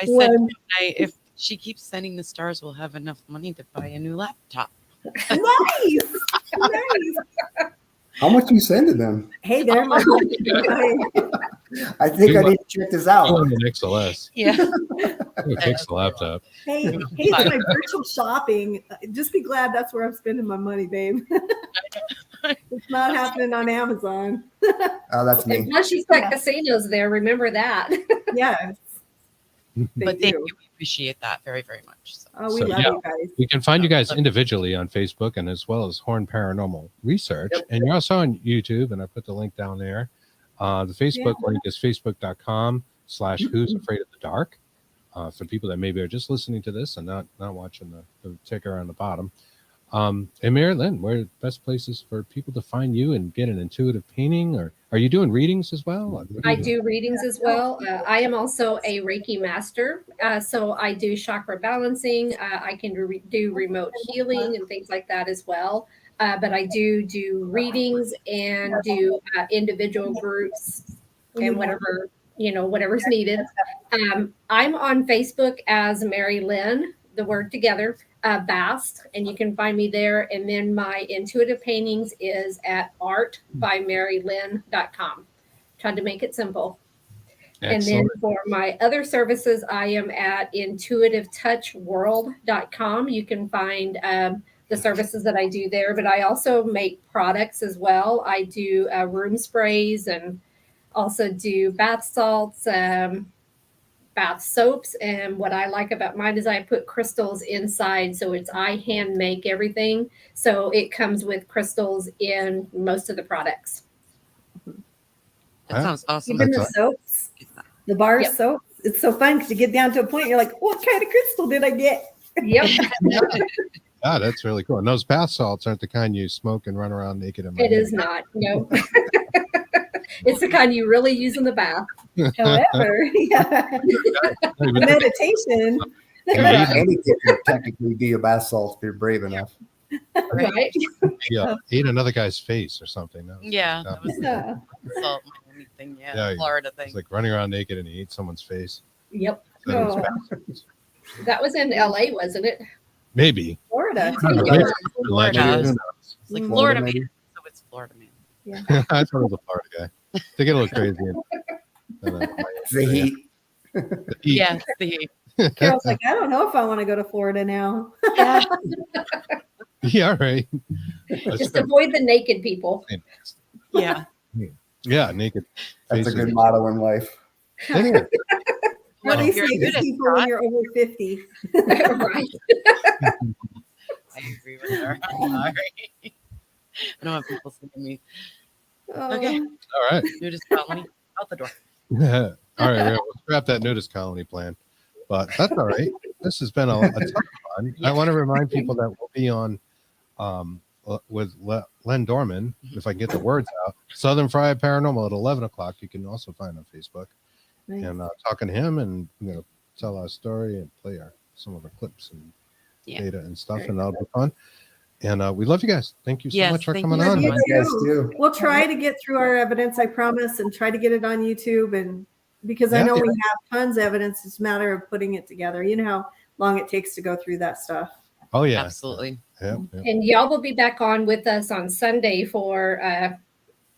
I said if she keeps sending the stars, we'll have enough money to buy a new laptop. Nice. How much you sending them? Hey there, my I think I need to check this out. Oh, an XLS. Yeah. We'll fix the laptop. Hey, it's my virtual shopping. Just be glad that's where I'm spending my money, babe. It's not happening on Amazon. Oh, that's And me. plus, she's got casinos there. Remember that. Yes. But thank you. We appreciate that very, very much. So. Oh, we So, love yeah. you guys. You can find you guys individually on Facebook and as well as Horn Paranormal Research. Yep. And you're also on YouTube, and I put the link down there. The Facebook link is facebook.com/Who's Afraid of the Dark. For people that maybe are just listening to this and not watching the ticker on the bottom. And Mary Lynn, where are the best places for people to find you and get an intuitive painting? Or are you doing readings as well? What I you do readings as well. I am also a Reiki master. So I do chakra balancing. I can do remote healing and things like that as well. But I do readings and do individual groups and whatever's needed. I'm on Facebook as Mary Lynn, the word together, Bast, and you can find me there. And then my intuitive paintings is at artbymarylynn.com. Tried to make it simple. And then for my other services, I am at intuitivetouchworld.com. You can find the services that I do there, but I also make products as well. I do room sprays and also do bath salts, bath soaps. And what I like about mine is I put crystals inside. So I hand make everything. So it comes with crystals in most of the products. That sounds awesome. Even the soaps, the bar soaps. It's so fun because you get down to a point, you're like, what kind of crystal did I get? Yep. Ah, that's really cool. And those bath salts aren't the kind you smoke and run around naked in my It is not. No. It's the kind you really use in the bath. However, meditation. Anything could technically be a bath salt if you're brave enough. Right. Yeah, eat another guy's face or something. That was, Yeah, that that was Yeah. the salt Miami thing. Yeah, Yeah, Florida thing. it's like running around naked and you eat someone's face. Yep. That was Oh. bath salts. That was in LA, wasn't it? Maybe. Florida. I don't know, Yeah. maybe it's legend. Florida. Who knows? It's like Mm. Florida Florida, man. So it's Florida man. I thought it was a Florida guy. They get a little crazy. The heat. The heat. Yeah, the Carol's like, I don't know if I want to go to Florida now. yeah. Yeah, right. Just avoid the naked people. Yeah. Yeah, naked. That's a faces. good motto in life. It is. Well, At if least you're make good at people when Scott, you're over 50. Right. I agree with her. I'm sorry. I don't want people seeing me. Okay. Oh, All right. Nudist colony out the door. All right, we'll scrap that nudist colony plan, but that's all right. This has been a ton of fun. I want to remind people that we'll be on with Len Dorman, if I can get the words out, Southern Fried Paranormal at 11 o'clock. You can also find on Facebook. nice. And talking to him, and tell our story and play some of our clips and Yeah. data and stuff, Very and that'll be fun. And we love you guys. Thank you so Yes, much for thank coming you so on. much. You guys too. We'll try to get through our evidence, I promise, and try to get it on YouTube. And because I Yeah, know yeah. we have tons of evidence, it's a matter of putting it together. You know how long it takes to go through that stuff. Oh yeah, Absolutely. yeah. And y'all will be back on with us on Sunday for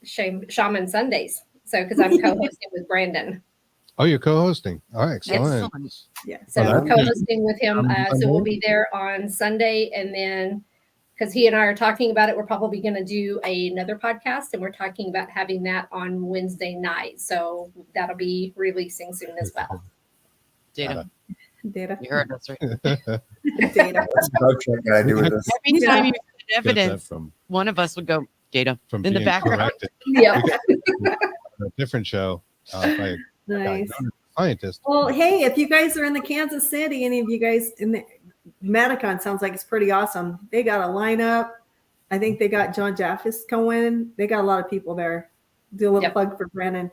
Shaman Sundays. So, because I'm co-hosting with Brandon. Oh, you're co-hosting. All right, excellent. Excellent. Yeah. So Oh, we're that's good. co-hosting with him. So we'll be there on Sunday, and then because he and I are talking about it, we're probably going to do another podcast, and we're talking about having that on Wednesday night. So that'll be releasing soon as well. Data. Data. You heard us right. Data. What's the drug check got to do with this? Every Yeah. time you said Get that evidence, from one of us would go data in the being background. corrected Yeah. on a different show by a Nice. scientist. Well, hey, if you guys are in the Kansas City, any of you guys in the Maticon sounds like it's pretty awesome. They got a lineup. I think they got John Jaffis going. They got a lot of people there. Do a little Yep. plug for Brandon.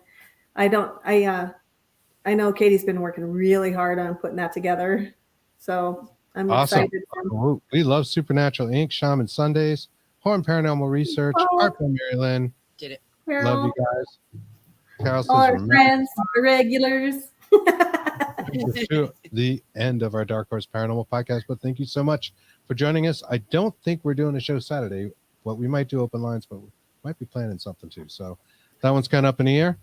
I know Katie's been working really hard on putting that together. So I'm Awesome. excited. We love Supernatural Inc., Shaman Sundays, Horn Paranormal Research, Oh. Harper Maryland. Did it. Love Carol, you guys. Carol all says our friends, our regulars. to the end of our Dark Horse Paranormal podcast, but thank you so much for joining us. I don't think we're doing a show Saturday, but we might do open lines, but we might be planning something too. So that one's kind of up in the air.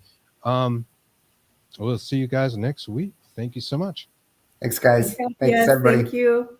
We'll see you guys next week. Thank you so much. Thanks, guys. Thanks, Yes, everybody. thank you.